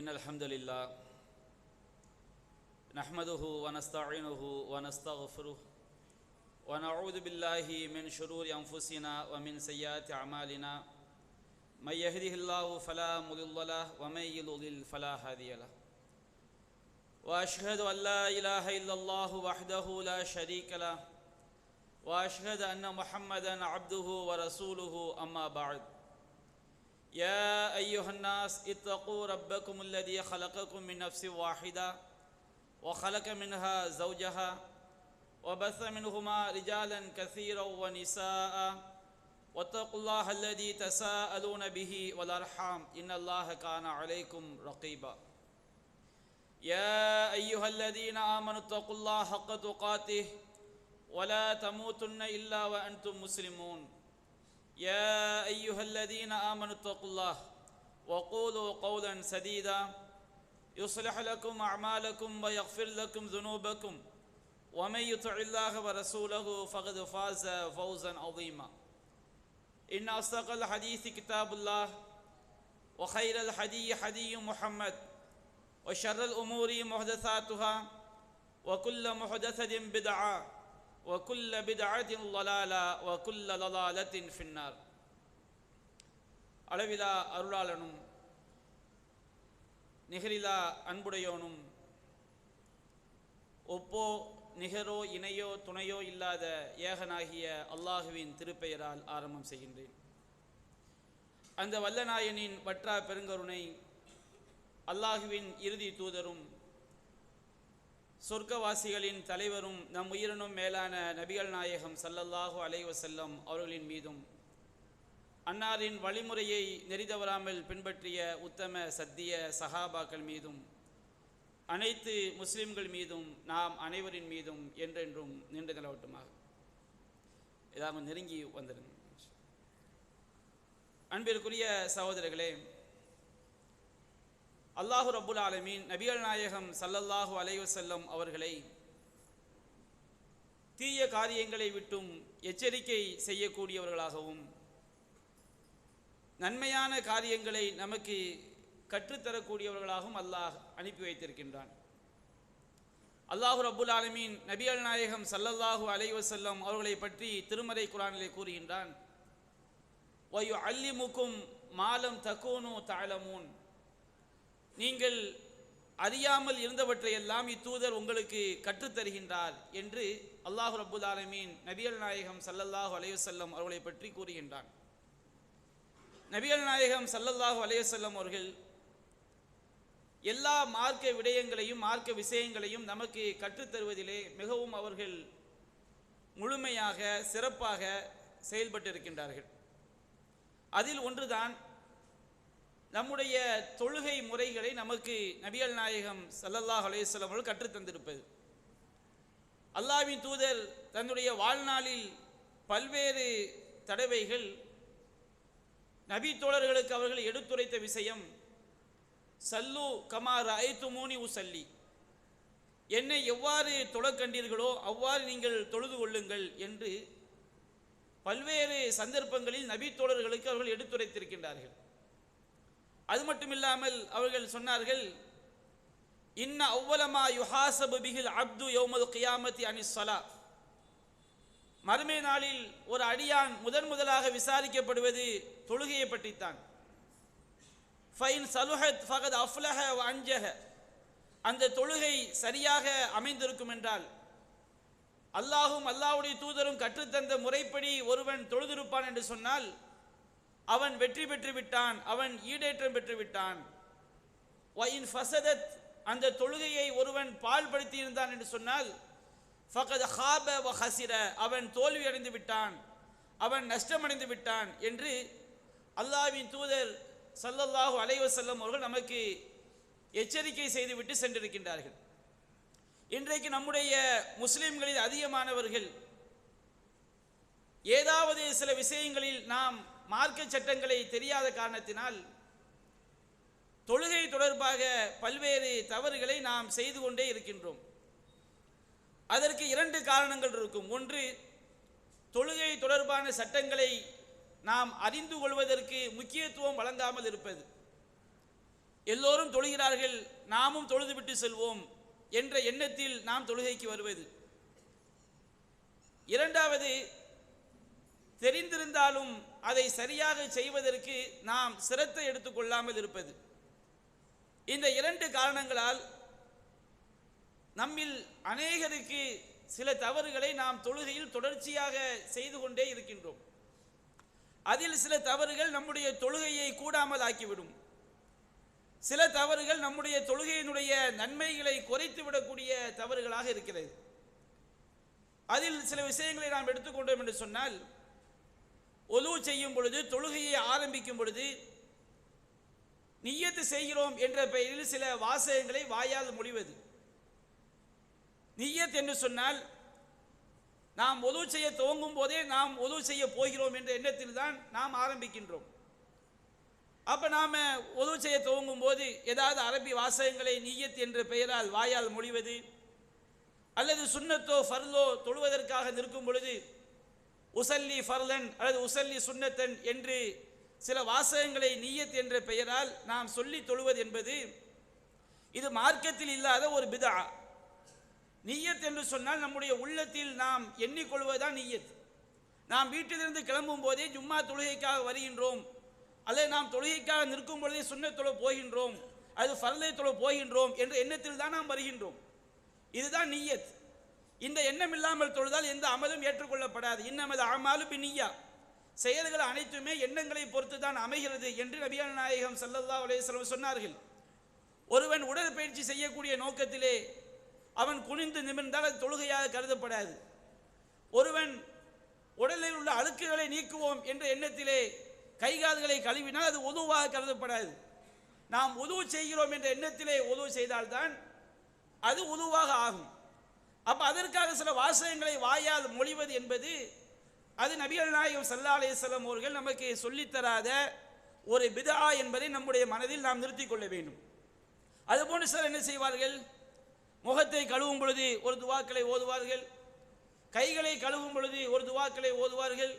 إن الحمد لله نحمده ونستعينه ونستغفره ونعوذ بالله من شرور أنفسنا ومن سيئات أعمالنا من يهده الله فلا مضل له ومن يضلل فلا هادي له وأشهد أن لا إله إلا الله وحده لا شريك له وأشهد أن محمدا عبده ورسوله أما بعد يا أيها الناس اتقوا ربكم الذي خلقكم من نفس واحدة وخلق منها زوجها وبث منهما رجالا كثيرا ونساء واتقوا الله الذي تساءلون به والأرحام إن الله كان عليكم رقيبا يا أيها الذين آمنوا اتقوا الله حق تقاته ولا تموتن إلا وأنتم مسلمون يا أيها الذين آمنوا اتقوا الله وقولوا قولا سديدا يصلح لكم أعمالكم ويغفر لكم ذنوبكم ومن يطع الله ورسوله فقد فاز فوزا عظيما إن أصدق الحديث كتاب الله وخير الحديث حديث محمد وشر الأمور محدثاتها وكل محدثة بدعة وكل بدعة ضلالة وكل ضلالة في النار. அளவிலா அருளாளனும் நிகரிலா அன்புடையோனும் ஒப்போ நிகரோ இணையோ துணையோ இல்லாத ஏகனாகிய அல்லாஹுவின் திருப்பெயரால் ஆரம்பம் செய்கின்றேன். அந்த வல்லநாயனின் வற்றா பெருங்கருணை, அல்லாஹுவின் இறுதி தூதரும் சொர்க்கவாசிகளின் தலைவரும் நம் உயிரினும் மேலான நபிகள் நாயகம் ஸல்லல்லாஹு அலைஹி வஸல்லம் அவர்களின் மீதும், அன்னாரின் வழிமுறையை நெறிதவறாமல் பின்பற்றிய உத்தம சத்திய சஹாபாக்கள் மீதும், அனைத்து முஸ்லிம்கள் மீதும், நாம் அனைவரின் மீதும் என்றென்றும் நின்று நிலவட்டுமாக. இதாக நெருங்கி வந்துடுங்க. அன்பிற்குரிய சகோதரர்களே, அல்லாஹு ரப்புல் ஆலமீன் நபிகள் நாயகம் ஸல்லல்லாஹு அலைஹி வஸல்லம் அவர்களை தீய காரியங்களை விட்டும் எச்சரிக்கை செய்யக்கூடியவர்களாகவும், நன்மையான காரியங்களை நமக்கு கற்றுத்தரக்கூடியவர்களாகவும் அல்லாஹ் அனுப்பி வைத்திருக்கின்றான். அல்லாஹு ரப்புல் ஆலமீன் நபிகள் நாயகம் ஸல்லல்லாஹு அலைஹி வஸல்லம் அவர்களை பற்றி திருமறை குர்ஆனிலே கூறுகின்றான், வயுஅல்லிமுக்கும் மா லம் தகூனு தஅலமூன், நீங்கள் அறியாமல் இருந்தவற்றையெல்லாம் இத்தூதர் உங்களுக்கு கற்றுத்தருகின்றார் என்று அல்லாஹு ரப்புல் ஆலமீன் நபிகள் நாயகம் ஸல்லல்லாஹு அலைஹி வஸல்லம் அவர்களை பற்றி கூறுகின்றான். நபிகள் நாயகம் ஸல்லல்லாஹு அலைஹி வஸல்லம் அவர்கள் எல்லா மார்க்க விடயங்களையும் மார்க்க விஷயங்களையும் நமக்கு கற்றுத்தருவதிலே மிகவும் அவர்கள் முழுமையாக சிறப்பாக செயல்பட்டிருக்கின்றார்கள். அதில் ஒன்றுதான் நம்முடைய தொழுகை முறைகளை நமக்கு நபிகள் நாயகம் ஸல்லல்லாஹு அலைஹி வஸல்லம் அவர்கள் கற்றுத்தந்திருப்பது. அல்லாஹ்வின் தூதர் தன்னுடைய வாழ்நாளில் பல்வேறு தடவைகள் நபி தோழர்களுக்கு அவர்கள் எடுத்துரைத்த விஷயம், சல்லு கமா ரஅய்துமூனி உஸல்லி, என்னை எவ்வாறு தொழக் கண்டீர்களோ அவ்வாறு நீங்கள் தொழுது கொள்ளுங்கள் என்று பல்வேறு சந்தர்ப்பங்களில் நபி தோழர்களுக்கு அவர்கள் எடுத்துரைத்திருக்கின்றார்கள். அது மட்டுமில்லாமல் அவர்கள் சொன்னார்கள், இன்ன அவ்வலமா யுஹாசபு பிஹில் அப்து யௌமல் கியாமத்தி அனிஸ் ஸலா, மறுமை நாளில் ஒரு அடியான் முதலாக விசாரிக்கப்படுவது தொழுகையை பற்றித்தான். ஃபைன் சலுஹத் ஃபகத் அஃப்லஹ வ அன்ஜஹ, அந்த தொழுகை சரியாக அமைந்திருக்கும் என்றால், அல்லாஹும் அல்லாஹ்வுடைய தூதரும் கற்றுத்தந்த முறைப்படி ஒருவன் தொழுதிருப்பான் என்று சொன்னால் அவன் வெற்றி பெற்று விட்டான், அவன் ஈடேற்றம் பெற்று விட்டான். வயின் ஃபஸதத், அந்த தொழுகையை ஒருவன் பாழ்படுத்தி இருந்தான் என்று சொன்னால் ஃபகத் ஹாப வ ஹஸிர, அவன் தோல்வி அடைந்து விட்டான், அவன் நஷ்டமடைந்து விட்டான் என்று அல்லாஹ்வின் தூதர் ஸல்லல்லாஹு அலைஹி வஸல்லம் அவர்கள் நமக்கு எச்சரிக்கை செய்துவிட்டு சென்றிருக்கின்றார்கள். இன்றைக்கு நம்முடைய முஸ்லிம்களில் அதிகமானவர்கள் ஏதாவது சில விஷயங்களில் நாம் மார்க்க சட்டங்களை தெரியாத காரணத்தினால் தொழுகை தொடர்பாக பல்வேறு தவறுகளை நாம் செய்து கொண்டே இருக்கின்றோம். அதற்கு இரண்டு காரணங்கள் இருக்கும். ஒன்று, தொழுகை தொடர்பான சட்டங்களை நாம் அறிந்து கொள்வதற்கு முக்கியத்துவம் வழங்காமல் இருப்பது. எல்லோரும் தொழுகிறார்கள், நாமும் தொழுதுவிட்டு செல்வோம் என்ற எண்ணத்தில் நாம் தொழுகைக்கு வருவது. இரண்டாவது, தெரிந்திருந்தாலும் அதை சரியாக செய்வதற்கு நாம் சிரத்தை எடுத்துக்கொள்ளாமல் இருப்பது. இந்த இரண்டு காரணங்களால் நம்மில் அநேகருக்கு சில தவறுகளை நாம் தொழுகையில் தொடர்ச்சியாக செய்து கொண்டே இருக்கின்றோம். அதில் சில தவறுகள் நம்முடைய தொழுகையை கூடாமல் ஆக்கிவிடும். சில தவறுகள் நம்முடைய தொழுகையினுடைய நன்மைகளை குறைத்து விடக்கூடிய தவறுகளாக இருக்கிறது. அதில் சில விஷயங்களை நாம் எடுத்துக்கொண்டோம் என்று சொன்னால், ஒலு செய்யும் பொழுது, தொழுகையை ஆரம்பிக்கும் பொழுது நிய்யத்து செய்கிறோம் என்ற பெயரில் சில வாசகங்களை வாயால் மொழிவது. நிய்யத் என்று சொன்னால் நாம் ஒலு செய்ய துவங்கும் போதே நாம் ஒலு செய்ய போகிறோம் என்ற எண்ணத்தில் தான் நாம் ஆரம்பிக்கின்றோம். அப்ப நாம ஒலு செய்ய துவங்கும் போது ஏதாவது அரபி வாசகங்களை நிய்யத் என்ற பெயரால் வாயால் மொழிவது, அல்லது சுன்னத்தோ ஃபர்லோ தொழுவதற்காக நிற்கும் பொழுது உசல்லி ஃபர்லன் அல்லது உசல்லி சுன்னத்தன் என்று சில வாசகங்களை நிய்யத் என்ற பெயரால் நாம் சொல்லி தொழுவது என்பது இது மார்க்கத்தில் இல்லாத ஒரு பிதா. நிய்யத் என்று சொன்னால் நம்முடைய உள்ளத்தில் நாம் எண்ணிக்கொள்வதுதான் நிய்யத். நாம் வீட்டிலிருந்து கிளம்பும் போதே ஜும்மா தொழுகைக்காக வருகின்றோம், அல்லது நாம் தொழுகைக்காக நிற்கும் பொழுதே சுன்னத் தொழ போகின்றோம், அது ஃபர்லை தொழ போகின்றோம் என்ற எண்ணத்தில் தான் நாம் வருகின்றோம். இதுதான் நிய்யத். இந்த எண்ணம் இல்லாமல் தொழுதால் எந்த அமலும் ஏற்றுக்கொள்ளப்படாது. இன்னமல் அமாலு பின்னிய்யா, செயல்கள் அனைத்துமே எண்ணங்களை பொறுத்து தான் அமைகிறது என்று நபிகள் நாயகம் ஸல்லல்லாஹு அலைஹி வஸல்லம் சொன்னார்கள். ஒருவன் உடற்பயிற்சி செய்யக்கூடிய நோக்கத்திலே அவன் குனிந்து நிமிர்ந்தால் அது தொழுகையாக கருதப்படாது. ஒருவன் உடலில் உள்ள அழுக்குகளை நீக்குவோம் என்ற எண்ணத்திலே கைகால்களை கழுவினால் அது உதுவாக கருதப்படாது. நாம் உது செய்கிறோம் என்ற எண்ணத்திலே உது செய்தால்தான் அது உதுவாக ஆகும். அப்ப அதற்காக சில வாசகங்களை வாயால் மொழிவது என்பது அது நபிகள் நாயகம் ஸல்லல்லாஹு அலைஹி வஸல்லம் அவர்கள் நமக்கு சொல்லித்தராத ஒரு பிதா என்பதை நம்முடைய மனதில் நாம் நிறுத்திக் கொள்ள வேண்டும். அதுபோன்று சிலர் என்ன செய்வார்கள், முகத்தை கழுவும் பொழுது ஒரு துவாக்களை ஓதுவார்கள், கைகளை கழுவும் பொழுது ஒரு துவாக்களை ஓதுவார்கள்,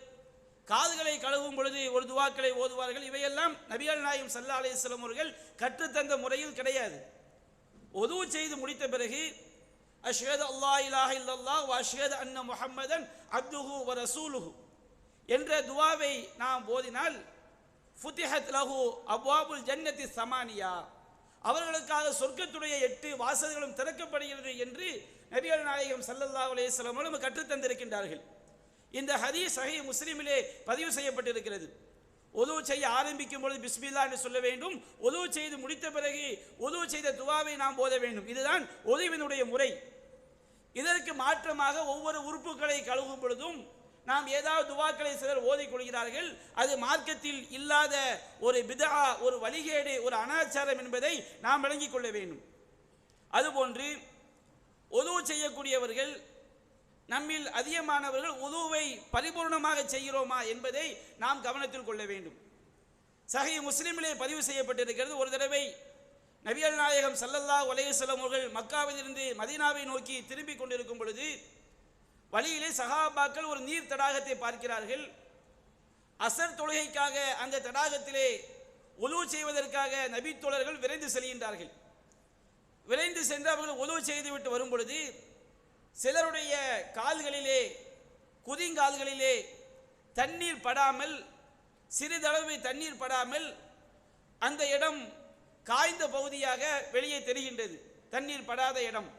காதுகளை கழுவும் பொழுது ஒரு துவாக்களை ஓதுவார்கள். இவையெல்லாம் நபிகள் நாயகம் ஸல்லல்லாஹு அலைஹி வஸல்லம் அவர்கள் கற்றுத்தந்த முறையில் கிடையாது. ஒது செய்து முடித்த பிறகு அஷ்ஹது அல்லா இலாஹ இல்லல்லாஹ் வ அஷ்ஹது அன்ன முஹம்மதன் அப்துஹு வ ரசூலுஹு என்ற துவாவை நாம் ஓதினால் ஃபுதிஹத் லஹு அப்வாபுல் ஜன்னத்தி ஸமானியா, அவர்களுக்காக சொர்க்கத்துடைய 8 வாசல்களும் திறக்கப்படுகிறது என்று நபிகள் நாயகம் ஸல்லல்லாஹு அலைஹி வஸல்லம் அவர்கள் கற்றுத்தந்திருக்கின்றார்கள். இந்த ஹதீஸ் சஹீஹ் முஸ்லிமிலே பதிவு செய்யப்பட்டிருக்கிறது. ஒது செய்ய ஆரம்பிக்கும் பொழுது பிஸ்மில்லா என்று சொல்ல வேண்டும். ஒது செய்து முடித்த பிறகு ஒது செய்த துவாவை நாம் ஓத வேண்டும். இதுதான் ஒதுவினுடைய முறை. இதற்கு மாற்றமாக ஒவ்வொரு உறுப்புகளை கழுவும் பொழுதும் நாம் ஏதாவது துவாக்களை சிலர் ஓதிக்கொள்கிறார்கள். அது மார்க்கத்தில் இல்லாத ஒரு பிதா, ஒரு வழிகேடு, ஒரு அனாச்சாரம் என்பதை நாம் விளங்கிக் கொள்ள வேண்டும். அதுபோன்று ஒது செய்யக்கூடியவர்கள் நம்மில் அதிகமானவர்கள் உதுவை பரிபூர்ணமாக செய்கிறோமா என்பதை நாம் கவனத்தில் கொள்ள வேண்டும். சஹீஹ் முஸ்லிமிலே பதிவு செய்யப்பட்டிருக்கிறது. ஒரு தடவை நபிகள் நாயகம் ஸல்லல்லாஹு அலைஹி வஸல்லம் அவர்கள் மக்காவிலிருந்து மதீனாவை நோக்கி திரும்பிக் கொண்டிருக்கும் பொழுது வழியிலே சஹாபாக்கள் ஒரு நீர் தடாகத்தை பார்க்கிறார்கள். அசர் தொழுகைக்காக அந்த தடாகத்திலே உலு செய்வதற்காக நபி தோழர்கள் விரைந்து செல்கின்றார்கள். விரைந்து சென்று அவர்கள் உலு செய்துவிட்டு வரும் பொழுது சிலருடைய கால்களிலே, குதிங்கால்களிலே தண்ணீர் படாமல், சிறிதளவு தண்ணீர் படாமல் அந்த இடம் காய்ந்த பகுதியாக வெளியே தெரிகின்றது, தண்ணீர் படாத இடம்.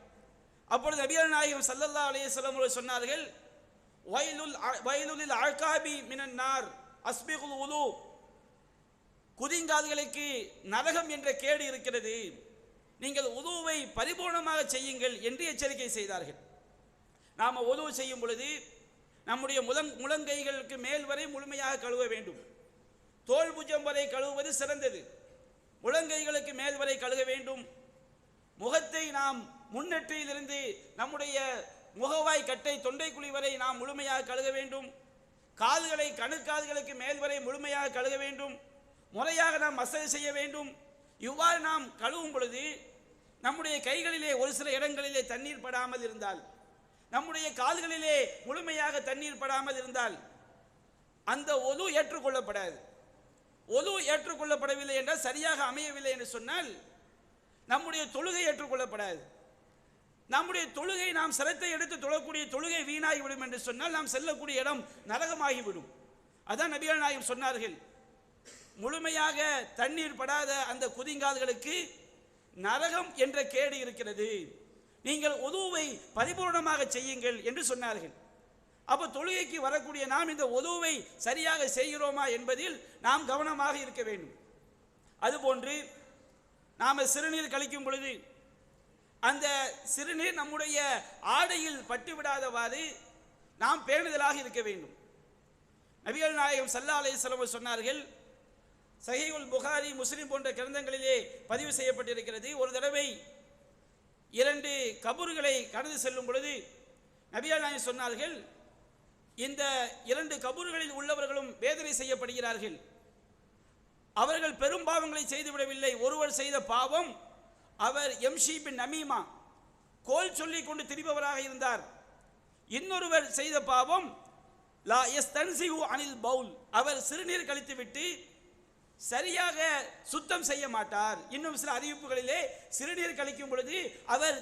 அப்பொழுது நபிகள் நாயகம் ஸல்லல்லாஹு அலைஹி வஸல்லம் அவர்கள் சொன்னார்கள், வைலுல் அகாபி மினன் நார் அஸ்பிகுல் உலு, குதிங்கால்களுக்கு நரகம் என்ற கேடு இருக்கிறது, நீங்கள் உதுவை பரிபூர்ணமாக செய்யுங்கள் என்று எச்சரிக்கை செய்தார்கள். நாம் உது செய்யும் பொழுது நம்முடைய முழங்கைகளுக்கு மேல் வரை முழுமையாக கழுவ வேண்டும். தோல் புஜம் வரை கழுவுவது சிறந்தது. முழங்கைகளுக்கு மேல் வரை கழுவ வேண்டும். முகத்தை நாம் முன்னெற்றியிலிருந்து நம்முடைய முகவாய் கட்டை தொண்டைக்குழி வரை நாம் முழுமையாக கழுவ வேண்டும். கால்களை கணுக்கால்களுக்கு மேல் வரை முழுமையாக கழுவ வேண்டும். முறையாக நாம் மசாஜ் செய்ய வேண்டும். இவ்வாறு நாம் கழுவும் பொழுது நம்முடைய கைகளிலே ஒரு சில இடங்களிலே தண்ணீர் படாமல் இருந்தால், நம்முடைய கால்களிலே முழுமையாக தண்ணீர் படாமல் இருந்தால் அந்த ஒது ஏற்றுக்கொள்ளப்படாது. ஒது ஏற்றுக்கொள்ளப்படவில்லை என்றால், சரியாக அமையவில்லை என்று சொன்னால் நம்முடைய தொழுகை ஏற்றுக்கொள்ளப்படாது. நம்முடைய தொழுகை, நாம் சிரத்தை எடுத்து தொழக்கூடிய தொழுகை வீணாகிவிடும் என்று சொன்னால் நாம் செல்லக்கூடிய இடம் நரகமாகிவிடும். அதான் நபிகள் நாயகம் சொன்னார்கள், முழுமையாக தண்ணீர் படாத அந்த குதிங்கால்களுக்கு நரகம் என்ற கேடு இருக்கிறது, நீங்கள் ஒதுவை பரிபூர்ணமாக செய்யுங்கள் என்று சொன்னார்கள். அப்போ தொழுகைக்கு வரக்கூடிய நாம் இந்த ஒதுவை சரியாக செய்கிறோமா என்பதில் நாம் கவனமாக இருக்க வேண்டும். அதுபோன்று நாம் சிறுநீர் கழிக்கும் பொழுது அந்த சிறுநீர் நம்முடைய ஆடையில் பட்டுவிடாதவாறு நாம் பேணுதலாக இருக்க வேண்டும். நபிகள் நாயகம் ஸல்லல்லாஹு அலைஹி வஸல்லம் சொன்னார்கள், சஹீஹுல் புகாரி, முஸ்லிம் போன்ற கிரந்தங்களிலே பதிவு செய்யப்பட்டிருக்கிறது, ஒரு தடவை 2 கபறுகளை கடந்து செல்லும் பொழுது நபிகள் நாயகம் சொன்னார்கள், இந்த 2 கபறுகளில் உள்ளவர்களும் வேதனை செய்யப்படுகிறார்கள். அவர்கள் பெரும் பாவங்களை செய்துவிடவில்லை. ஒருவர் செய்த பாவம், அவர் எம்ஷி பின் நமீமா, கோல் சொல்லிக் கொண்டு திரிபவராக இருந்தார். இன்னொருவர் செய்த பாவம் லா யஸ்தன்சிஹு அனில் பவுல், அவர் சிறுநீர் கழித்துவிட்டு சரியாக சுத்தம் செய்ய மாட்டார். இன்னும் சில அறிவிப்புகளிலே சிறுநீர் கழிக்கும் பொழுது அவர்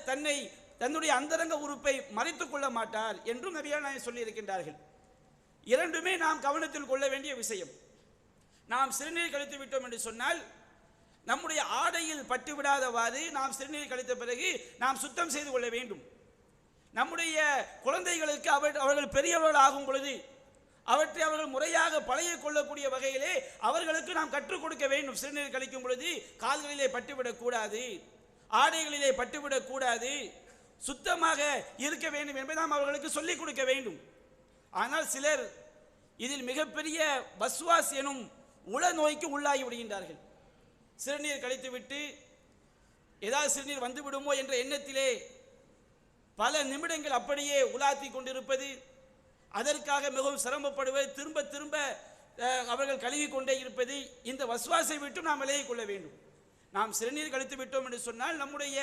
தன்னுடைய அந்தரங்க உறுப்பை மறைத்துக் கொள்ள மாட்டார் என்றும் நபிகள் நாயகம் சொல்லி இருக்கின்றார்கள். இரண்டுமே நாம் கவனத்தில் கொள்ள வேண்டிய விஷயம். நாம் சிறுநீர் கழித்து விட்டோம் என்று சொன்னால் நம்முடைய ஆடையில் பட்டுவிடாதவாறு நாம் சிறுநீர் கழித்த பிறகு நாம் சுத்தம் செய்து கொள்ள வேண்டும். நம்முடைய குழந்தைகளுக்கு அவர்கள் பெரியவர்கள் ஆகும் பொழுது அவற்றை அவர்கள் முறையாக பழகிக் கொள்ளக்கூடிய வகையிலே அவர்களுக்கு நாம் கற்றுக் கொடுக்க வேண்டும். சிறுநீர் கழிக்கும் பொழுது கால்களிலே பட்டுவிடக் கூடாது, ஆடைகளிலே பட்டுவிடக் கூடாது, சுத்தமாக இருக்க வேண்டும் என்பதை நாம் அவர்களுக்கு சொல்லிக் கொடுக்க வேண்டும். ஆனால் சிலர் இதில் மிகப்பெரிய வஸ்வாஸ் எனும் உள நோய்க்கு உள்ளாகி விடுகின்றார்கள். சிறுநீர் கழித்துவிட்டு ஏதாவது சிறுநீர் வந்து விடுமோ என்ற எண்ணத்திலே பல நிமிடங்கள் அப்படியே உலாத்தி கொண்டிருப்பது, அதற்காக மிகவும் சிரமப்படுவது, திரும்ப திரும்ப அவர்கள் கழுவி கொண்டே இருப்பது, இந்த வஸ்வாசை விட்டு நாம் விலகிக் கொள்ள வேண்டும். நாம் சிறுநீர் கழித்து விட்டோம் என்று சொன்னால் நம்முடைய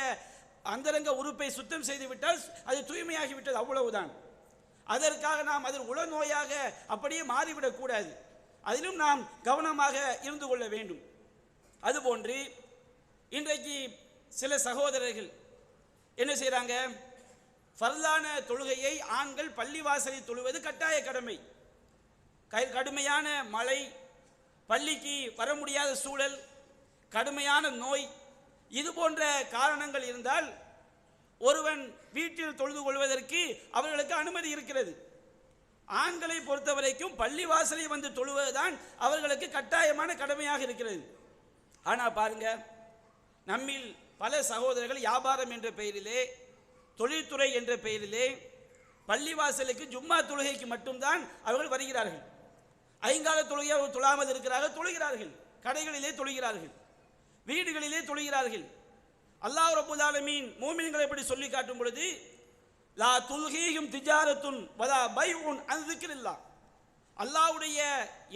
அந்தரங்க உறுப்பை சுத்தம் செய்து விட்டால் அது தூய்மையாகிவிட்டது, அவ்வளவுதான். அதற்காக நாம் அதில் உள நோயாக அப்படியே மாறிவிடக் கூடாது. அதிலும் நாம் கவனமாக இருந்து கொள்ள வேண்டும். அதுபோன்று இன்றைக்கு சில சகோதரர்கள் என்ன செய்கிறாங்க, ஃபர்லான தொழுகையை ஆண்கள் பள்ளிவாசலில் தொழுவது கட்டாய கடமை. கடுமையான மழை, பள்ளிக்கு வர முடியாத சூழல், கடுமையான நோய், இது போன்ற காரணங்கள் இருந்தால் ஒருவன் வீட்டில் தொழுது கொள்வதற்கு அவர்களுக்கு அனுமதி இருக்கிறது. ஆண்களை பொறுத்தவரைக்கும் பள்ளிவாசலை வந்து தொழுவதுதான் அவர்களுக்கு கட்டாயமான கடமையாக இருக்கிறது. ஆனால் பாருங்க, நம்மில் பல சகோதரர்கள் வியாபாரம் என்ற பெயரிலே, தொழில்துறை என்ற பெயரிலே பள்ளிவாசலுக்கு ஜும்மா தொழுகைக்கு மட்டும்தான் அவர்கள் வருகிறார்கள். ஐங்கால தொழுகை அவர்கள் தொழாமல் இருக்கிறார்கள், தொழுகிறார்கள். கடைகளிலே தொழுகிறார்கள், வீடுகளிலே தொழுகிறார்கள். அல்லாஹ் ரப்பல் ஆலமீன் மூமின்களை எப்படி சொல்லி காட்டும் பொழுது, லா துல்ஹீஹிம் திஜாரத்துன் வலா பைஉன் அன் ஸிக்ரில்லாஹ், அல்லாஹ்வுடைய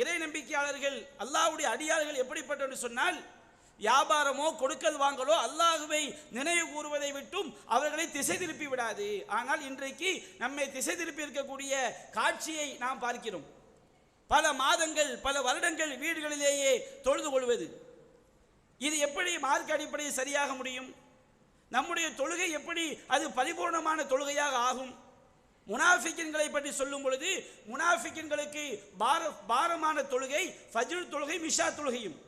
இறை நம்பிக்கையாளர்கள், அல்லாஹ்வுடைய அடியார்கள் எப்படிப்பட்டவர்கள் சொன்னால், வியாபாரமோ கொடுக்கல் வாங்கலோ அல்லாஹ்வை நினைவு கூறுவதை விட்டும் அவர்களை திசை திருப்பி விடாது. ஆனால் இன்றைக்கு நம்மை திசை திருப்பி இருக்கக்கூடிய காட்சியை நாம் பார்க்கிறோம். பல மாதங்கள், பல வருடங்கள் வீடுகளிலேயே தொழுது கொள்வது, இது எப்படி மார்க்க அடிப்படையில் சரியாக முடியும்? நம்முடைய தொழுகை எப்படி அது பரிபூர்ணமான தொழுகையாக ஆகும்? முனாஃபிக்கின்களை பற்றி சொல்லும் பொழுது, முனாஃபிக்கின்களுக்கு பாரமான தொழுகை ஃபஜ்ர் தொழுகை, மிஷா தொழுகையும்.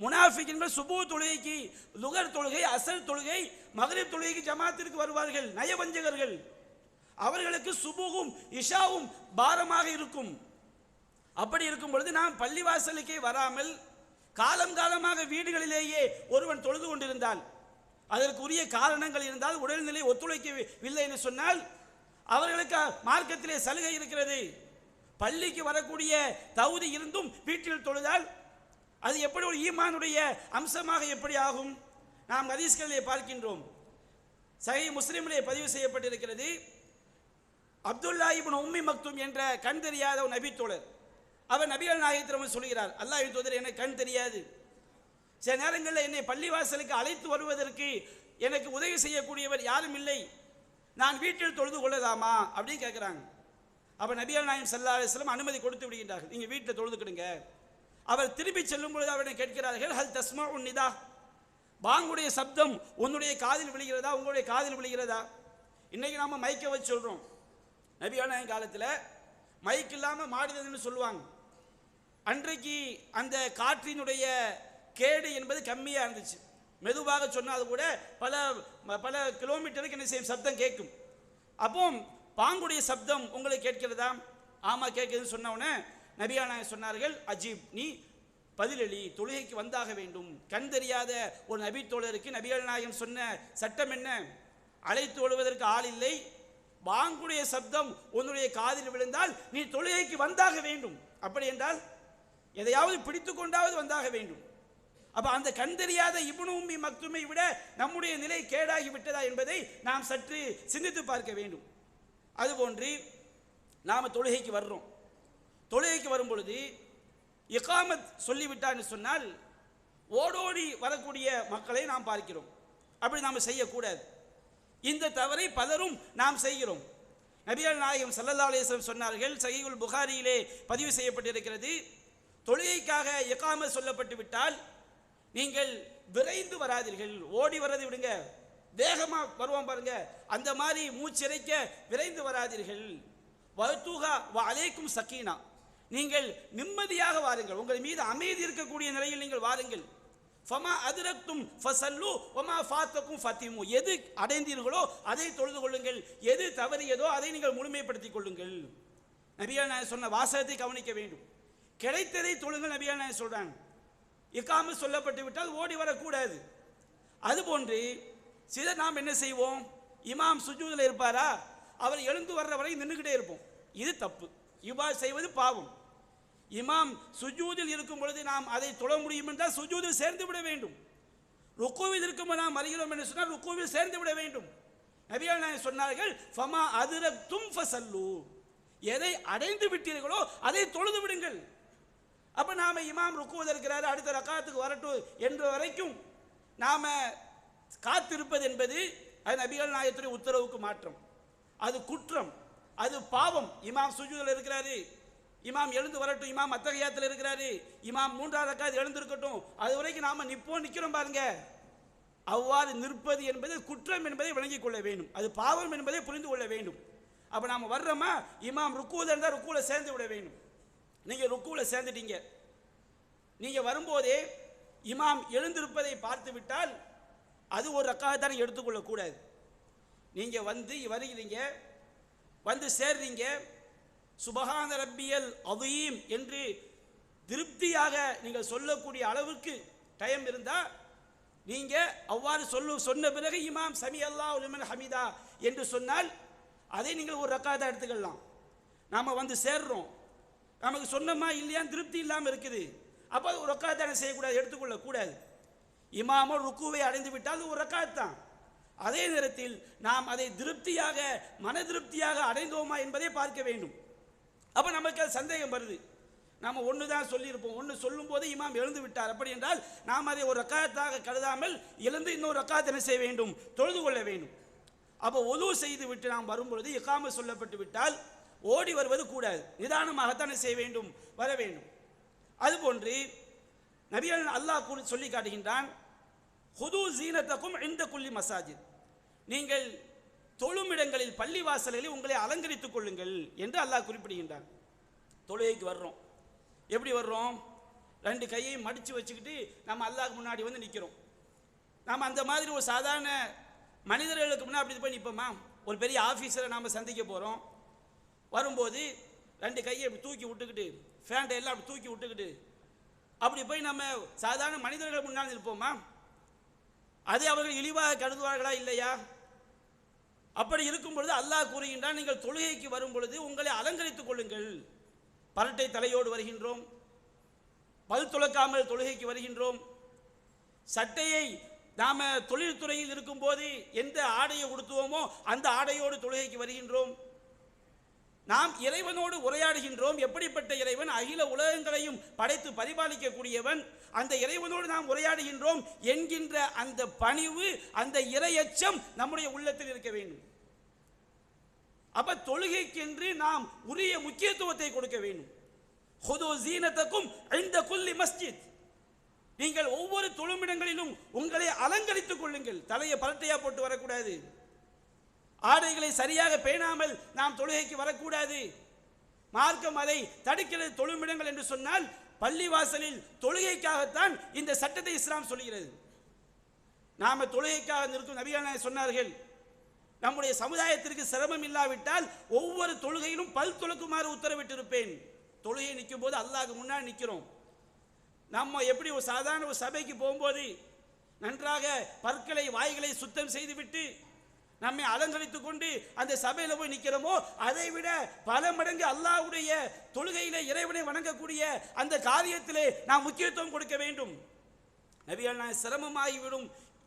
முனாஃபிக்கின்கள் சுபூ தொழுகைக்கு, லுகர் தொழுகை, அசர் தொழுகை, மக்ரிப் தொழுகைக்கு ஜமாத்திற்கு வருவார்கள், நயவஞ்சகர்கள். அவர்களுக்கு சுபூவும் இஷாவும் பாரமாக இருக்கும். அப்படி இருக்கும் பொழுது நாம் பள்ளிவாசலுக்கே வராமல் காலம் காலமாக வீடுகளிலேயே ஒருவன் தொழுது கொண்டிருந்தால், அதற்குரிய காரணங்கள் இருந்தால், உடல்நிலை ஒத்துழைக்கவில்லை என்று சொன்னால் அவர்களுக்கு மார்க்கத்திலே சலுகை இருக்கிறது. பள்ளிக்கு வரக்கூடிய தகுதி இருந்தும் வீட்டில் தொழுதால் அது எப்படி ஒரு ஈமானுடைய அம்சமாக எப்படி ஆகும்? நாம் ஹதீஸ்களிலே பார்க்கின்றோம். சஹீஹ் முஸ்லிமிலே பதிவு செய்யப்பட்டிருக்கிறது, அப்துல்லா இப்னு உம்மி மக்தும் என்ற கண் தெரியாத ஒரு நபி தோழர், அவர் நபிகள் நாயகத்திடம் சொல்கிறார், அல்லாஹ்வின் தூதர், எனக்கு கண் தெரியாது, சில நேரங்களில் என்னை பள்ளிவாசலுக்கு அழைத்து வருவதற்கு எனக்கு உதவி செய்யக்கூடியவர் யாரும் இல்லை, நான் வீட்டில் தொழுது கொள்ளலாமா அப்படின்னு கேட்குறாங்க. அப்போ நபிகள் நாயகம் ஸல்லல்லாஹு அலைஹி வஸல்லம் அனுமதி கொடுத்து விடுகின்றார்கள், நீங்கள் வீட்டில் தொழுதுக்கிடுங்க. அவர் திரும்பி செல்லும் பொழுது அவரிடம் கேட்கிறார்கள், ஹல் தஸ்மஉ நிதா, பாங்குடைய சப்தம் உன்னுடைய காதில் விழுகிறதா, உங்களுடைய காதில் விழுகிறதா? இன்னைக்கு நாம மைக்க வச்சு சொல்றோம். நபியான காலத்தில் மைக் இல்லாமல் மாடுதுன்னு சொல்லுவாங்க. அன்றைக்கு அந்த காற்றினுடைய கேடு என்பது கம்மியாக இருந்துச்சு. மெதுவாக சொன்னால் கூட பல பல கிலோமீட்டருக்கு என்ன செய்யும், சப்தம் கேட்கும். அப்போ பாங்குடைய சப்தம் உங்களுக்கு கேட்கிறதா? ஆமாம் கேட்குதுன்னு சொன்னவுடனே நபியான சொன்னார்கள், அஜீப், நீ பதிலளி, தொழுகைக்கு வந்தாக வேண்டும். கண் தெரியாத ஒரு நபி தோழருக்கு நபிகள் நாயகம் சொன்ன சட்டம் என்ன? அழைத்து ஓடுவதற்கு ஆள் இல்லை, பாங்குடைய சப்தம் உன்னுடைய காதில் விழுந்தால் நீ தொழுகைக்கு வந்தாக வேண்டும். அப்படி என்றால் எதையாவது பிடித்து கொண்டாவது வந்தாக வேண்டும். அப்ப அந்த கண் தெரியாத இப்னு உம்மி மக்துமை விட நம்முடைய நிலை கேடாகி விட்டதா என்பதை நாம் சற்று சிந்தித்து பார்க்க வேண்டும். அதுபோன்று நாம் தொழுகைக்கு வர்றோம். தொழுகைக்கு வரும் பொழுது இகாமத் சொல்லிவிட்டான்னு சொன்னால் ஓடோடி வரக்கூடிய மக்களை நாம் பார்க்கிறோம். அப்படி நாம் செய்யக்கூடாது. இந்த தவறை பலரும் நாம் செய்கிறோம். நபிகள் நாயகம் ஸல்லல்லாஹு அலைஹி வஸல்லம் சொன்னார்கள், சஹீஹுல் புகாரியிலே பதிவு செய்யப்பட்டிருக்கிறது, தொழுகைக்காக இகாமத் சொல்லப்பட்டு விட்டால் நீங்கள் விரைந்து வராதீர்கள். ஓடி வரதை விடுங்க, வேகமாக வருவோம் பாருங்க, அந்த மாதிரி மூச்சிறைக்க விரைந்து வராதீர்கள். வதுஹா வ அலைக்கும் சக்கீனா, நீங்கள் நிம்மதியாக வாருங்கள், உங்கள் மீது அமைதி இருக்கக்கூடிய நிலையில் நீங்கள் வாருங்கள். ஃபமா அதிரக்தும் ஃபஸல்லு வமா ஃபாத்தக்கும் ஃபத்திமு, எது அடைந்தீர்களோ அதை தொழுது கொள்ளுங்கள், எது தவறியதோ அதை நீங்கள் முழுமைப்படுத்திக் கொள்ளுங்கள். நபிகள் நாயகம் சொன்ன வாசகத்தை கவனிக்க வேண்டும். கிடைத்ததை தொழுங்கள் நபிகள் நாயகம் சொல்றாங்க. இகாமத் சொல்லப்பட்டு விட்டால் ஓடி வரக்கூடாது. அதுபோன்று சிலர் நாம் என்ன செய்வோம், இமாம் சுஜூதில் இருப்பாரா, அவர் எழுந்து வர்ற வரை நின்றுக்கிட்டே இருப்போம். இது தப்பு, இவ்வாறு செய்வது பாவம். இமாம் சுஜூதில் இருக்கும் பொழுது நாம் அதை தொழ முடியும் என்றால் சுஜூதில் சேர்ந்து விட வேண்டும். ருக்குவில் இருக்கும் நாம் வருகிறோம் என்று சொன்னால் ருக்குவில் சேர்ந்து விட வேண்டும். நபிகள் நாயகம் சொன்னார்கள், ஃபமா அதிரக்தும் ஃபஸல்லு, எதை அடைந்து விட்டீர்களோ அதை தொழுது விடுங்கள். அப்ப நாம இமாம் ருக்குவில் இருக்கிறாரு, அடுத்த ரக்காத்துக்கு வரட்டும் என்ற வரைக்கும் நாம காத்திருப்பது என்பது அது நபிகள் நாயகத்துடைய உத்தரவுக்கு மாற்றம், அது குற்றம், அது பாவம். இமாம் சுஜூதில் இருக்கிறாரு, இமாம் எழுந்து வரட்டும், இமாம் அத்தகையாத்தில் இருக்கிறாரு, இமாம் மூன்றாவது ரக்காத் எழுந்திருக்கட்டும், அது வரைக்கும் நாம நிற்கிறோம் பாருங்க. அவ்வாறு நிற்பது என்பது குற்றம் என்பதை விளங்கிக் கொள்ள வேண்டும், அது பாவம் என்பதை புரிந்து கொள்ள வேண்டும். அப்ப நாம வர்றோமா, இமாம் ருக்குவில் இருந்தால் ருக்குவில் சேர்ந்து விட வேண்டும். நீங்க ருக்குவில் சேர்ந்துட்டீங்க, நீங்க வரும்போதே இமாம் எழுந்திருப்பதை பார்த்து விட்டால் அது ஒரு ரக்காத்தான எடுத்துக்கொள்ள கூடாது. நீங்க வந்து வருகிறீங்க, வந்து சேர்றீங்க, சுபஹான ரப்பியல் அதீம் என்று திருப்தியாக நீங்கள் சொல்லக்கூடிய அளவுக்கு டைம் இருந்தால் நீங்க அவ்வாறு சொன்ன பிறகு இமாம் சமி அல்லாஹு லிமன் ஹமீதா என்று சொன்னால் அதை நீங்கள் ஒரு ரக்காத்தா எடுத்துக்கலாம். நாம வந்து சேர்றோம், நமக்கு சொன்னமா இல்லையான்னு திருப்தி இல்லாமல் இருக்குது, அப்போ அது ஒரு ரக்காத்தான செய்யக்கூடாது, எடுத்துக்கொள்ள கூடாது. இமாமோ ருக்குவை அடைந்து விட்டால் ஒரு ரக்காத் தான். அதே நேரத்தில் நாம் அதை திருப்தியாக மன திருப்தியாக அடைந்தோமா என்பதை பார்க்க வேண்டும். அப்போ நமக்கு அது சந்தேகம் வருது, நாம் ஒன்று தான் சொல்லியிருப்போம், ஒன்று சொல்லும் போது இமாம் எழுந்து விட்டார், அப்படி என்றால் நாம் அதை ஒரு ரக்காத்தாக கருதாமல் எழுந்து இன்னொரு ரக்காத் என்ன செய்ய வேண்டும், தொழுது கொள்ள வேண்டும். அப்போ ஒது செய்து விட்டு நாம் வரும்பொழுது இகாமத் சொல்லப்பட்டு விட்டால் ஓடி வருவது கூடாது, நிதானமாகத்தான் செய்ய வேண்டும், வர வேண்டும். அதுபோன்று நபிகள் அல்லாஹ் சொல்லி காட்டுகின்றான், ஹுது ஜீனத்தக்கும் இன்த குல்லி மசாஜித், நீங்கள் தொழுமிடங்களில் பள்ளி வாசலில் உங்களை அலங்கரித்துக் கொள்ளுங்கள் என்று அல்லாஹ் குறிப்பிடுகின்றான். தொழுகைக்கு வர்றோம், எப்படி வர்றோம், ரெண்டு கையை மடித்து வச்சுக்கிட்டு நம்ம அல்லாஹ் முன்னாடி வந்து நிற்கிறோம். நாம் அந்த மாதிரி ஒரு சாதாரண மனிதர்களுக்கு முன்னாடி அப்படி போய் நிற்போமா? ஒரு பெரிய ஆஃபீஸரை நாம் சந்திக்க போகிறோம், வரும்போது ரெண்டு கையை அப்படி தூக்கி விட்டுக்கிட்டு, ஃபேண்டை எல்லாம் அப்படி தூக்கி விட்டுக்கிட்டு அப்படி போய் நம்ம சாதாரண மனிதர்கள் முன்னால் நிற்போமா? அதை அவர்கள் இழிவாக கருதுவார்களா இல்லையா? அப்படி இருக்கும் பொழுது அல்லாஹ் கூறுகின்றான், நீங்கள் தொழுகைக்கு வரும் பொழுது உங்களை அலங்கரித்துக் கொள்ளுங்கள். பரட்டை தலையோடு வருகின்றோம், பல் துலக்காமல் தொழுகைக்கு வருகின்றோம், சட்டையை நாம தொழில்துறையில் இருக்கும் போது எந்த ஆடையை உடுத்துவோமோ அந்த ஆடையோடு தொழுகைக்கு வருகின்றோம். நாம் இறைவனோடு உரையாடுகின்றோம். எப்படிப்பட்ட இறைவன், அகில உலகங்களையும் படைத்து பரிபாலிக்கக்கூடியவன், அந்த இறைவனோடு நாம் உரையாடுகின்றோம் என்கின்ற அந்த பணிவு, அந்த இறையச்சம் நம்முடைய உள்ளத்தில் இருக்க வேண்டும். அப்ப தொழுகைக்கென்று நாம் உரிய முக்கியத்துவத்தை கொடுக்க வேண்டும். ஹுது ஜீனத்தக்கும் இன்த குல்லி மஸ்ஜித், நீங்கள் ஒவ்வொரு தொழுமிடங்களிலும் உங்களை அலங்கரித்துக் கொள்ளுங்கள். தலையை பரட்டையா போட்டு வரக்கூடாது, ஆடைகளை சரியாக பேணாமல் நாம் தொழுகைக்கு வரக்கூடாது. மார்க்கம் அதை தடுக்கிறது. தொழுமிடங்கள் என்று சொன்னால் பள்ளிவாசலில் தொழுகைக்காகத்தான் இந்த சட்டத்தை இஸ்லாம் சொல்கிறது. நாம தொழுகைக்காக நிற்கும் நபிகள் சொன்னார்கள், நம்முடைய சமுதாயத்திற்கு சிரமம் இல்லாவிட்டால் ஒவ்வொரு தொழுகையிலும் பல் துலக்குமாறு உத்தரவிட்டிருப்பேன். தொழுகை நிற்கும் போது அல்லாஹ்க்கு முன்னாடி நிற்கிறோம். நம்ம எப்படி ஒரு சாதாரண ஒரு சபைக்கு போகும்போது நன்றாக பற்களை வாய்களை சுத்தம் செய்துவிட்டு நம்மை அலங்கரித்துக் கொண்டு அந்த சபையில் போய் நிற்கிறோமோ, அதை விட பல மடங்கு அல்லாஹ்வுடைய தொழுகையிலே இறைவனை வணங்கக்கூடிய அந்த காரியத்திலே நாம் முக்கியத்துவம் கொடுக்க வேண்டும். நபிகள் நான் சிரமமாகிவிடும்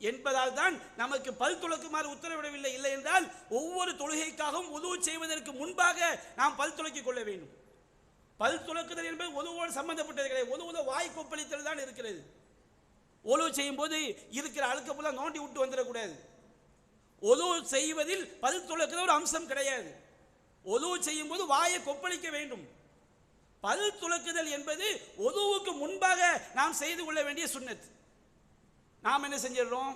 என்பதால் தான் நமக்கு பல் துலக்குமாறு உத்தரவிடவில்லை. இல்லை என்றால் ஒவ்வொரு தொழுகைக்காகவும் உதுவு செய்வதற்கு முன்பாக நாம் பல் துலக்கிக் கொள்ள வேண்டும். பல் துலக்குதல் என்பது ஒதுவோடு சம்பந்தப்பட்டது கிடையாது. ஒதுவுல வாய் கொப்பளித்தல் தான் இருக்கிறது. ஒழுவு செய்யும் போது இருக்கிற அழுக்கப்பெல்லாம் நோண்டி விட்டு வந்துடக்கூடாது. ஒழுவு செய்வதில் பல் துலக்குதல் ஒரு அம்சம் கிடையாது. ஒழுவு செய்யும் போது வாயை கொப்பளிக்க வேண்டும். பல் துலக்குதல் என்பது ஒதுவுக்கு முன்பாக நாம் செய்து கொள்ள வேண்டிய சுன்னத். நாம் என்ன செஞ்சிடறோம்?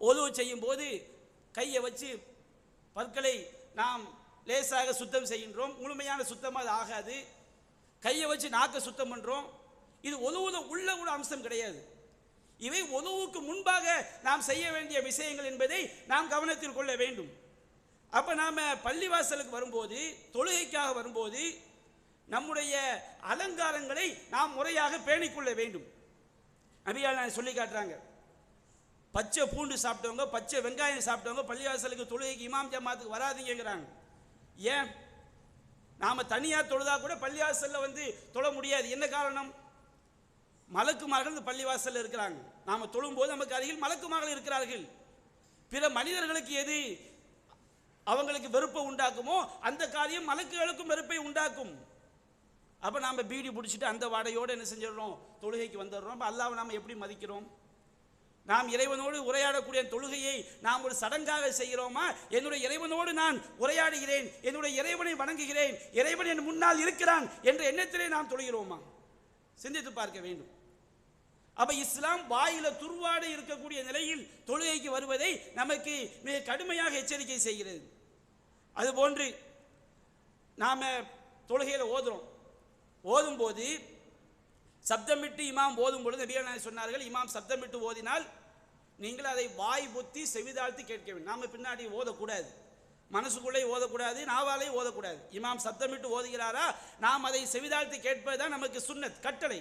ஒழுவு செய்யும் போது கையை வச்சு பற்களை நாம் லேசாக சுத்தம் செய்கின்றோம். முழுமையான சுத்தமாக அது ஆகாது. கையை வச்சு நாக்க சுத்தம் பண்றோம். இது ஒழுவுல உள்ள ஒரு அம்சம் கிடையாது. இவை ஒழுவுக்கு முன்பாக நாம் செய்ய வேண்டிய விஷயங்கள் என்பதை நாம் கவனத்தில் கொள்ள வேண்டும். அப்ப நாம பள்ளிவாசலுக்கு வரும்போது, தொழுகைக்காக வரும்போது நம்முடைய அலங்காரங்களை நாம் முறையாக பேணிக்கொள்ள வேண்டும். நபிகள் சொல்லி காட்டுறாங்க, பச்சை பூண்டு சாப்பிட்டவங்க, பச்சை வெங்காயம் சாப்பிட்டவங்க பள்ளிவாசலுக்கு தொழுகைக்கு இமாம் ஜமாத்துக்கு வராதீங்கிறாங்க. ஏன்? நாம தனியாக தொழுதா கூட பள்ளிவாசல்ல வந்து தொழ முடியாது. என்ன காரணம்? மலக்குமார்கள் பள்ளிவாசல்ல இருக்கிறாங்க. நாம தொழும் போது நமக்கு அருகில் மலக்குமார்கள் இருக்கிறார்கள். பிற மனிதர்களுக்கு எது அவங்களுக்கு வெறுப்பை உண்டாக்குமோ அந்த காரியம் மலக்குகளுக்கும் வெறுப்பை உண்டாக்கும். அப்ப நாம பீடி பிடிச்சிட்டு அந்த வாடையோடு என்ன செஞ்சிடறோம்? தொழுகைக்கு வந்துடுறோம். அல்லாஹ்வை நாம எப்படி மதிக்கிறோம்? நாம் இறைவனோடு உரையாடக்கூடிய தொழுகையை நாம் ஒரு சடங்காக செய்கிறோமா? என்னுடைய இறைவனோடு நான் உரையாடுகிறேன், என்னுடைய இறைவனை வணங்குகிறேன், இறைவன் என் முன்னால் இருக்கிறான் என்ற எண்ணத்திலே நாம் தொழுகிறோமா? சிந்தித்து பார்க்க வேண்டும். அப்ப இஸ்லாம் வாயில துருவாடு இருக்கக்கூடிய நிலையில் தொழுகைக்கு வருவதை நமக்கு மிக கடுமையாக எச்சரிக்கை செய்கிறது. அதுபோன்று நாம தொழுகையில ஓதும் போது சப்தமிட்டு இமாம் ஓதும் பொழுது நபிகள் சொன்னார்கள், இமாம் சப்தமிட்டு ஓதினால் நீங்கள் அதை வாய் பொத்தி செவிதாழ்த்தி கேட்க வேண்டும். நாம பின்னாடி ஓதக்கூடாது, மனசுக்குள்ளே ஓதக்கூடாது, நாவாலே ஓதக்கூடாது. இமாம் சப்தமிட்டு ஓதுகிறாரா, நாம் அதை செவிதாழ்த்தி கேட்பதுதான் நமக்கு சுன்னத், கட்டளை.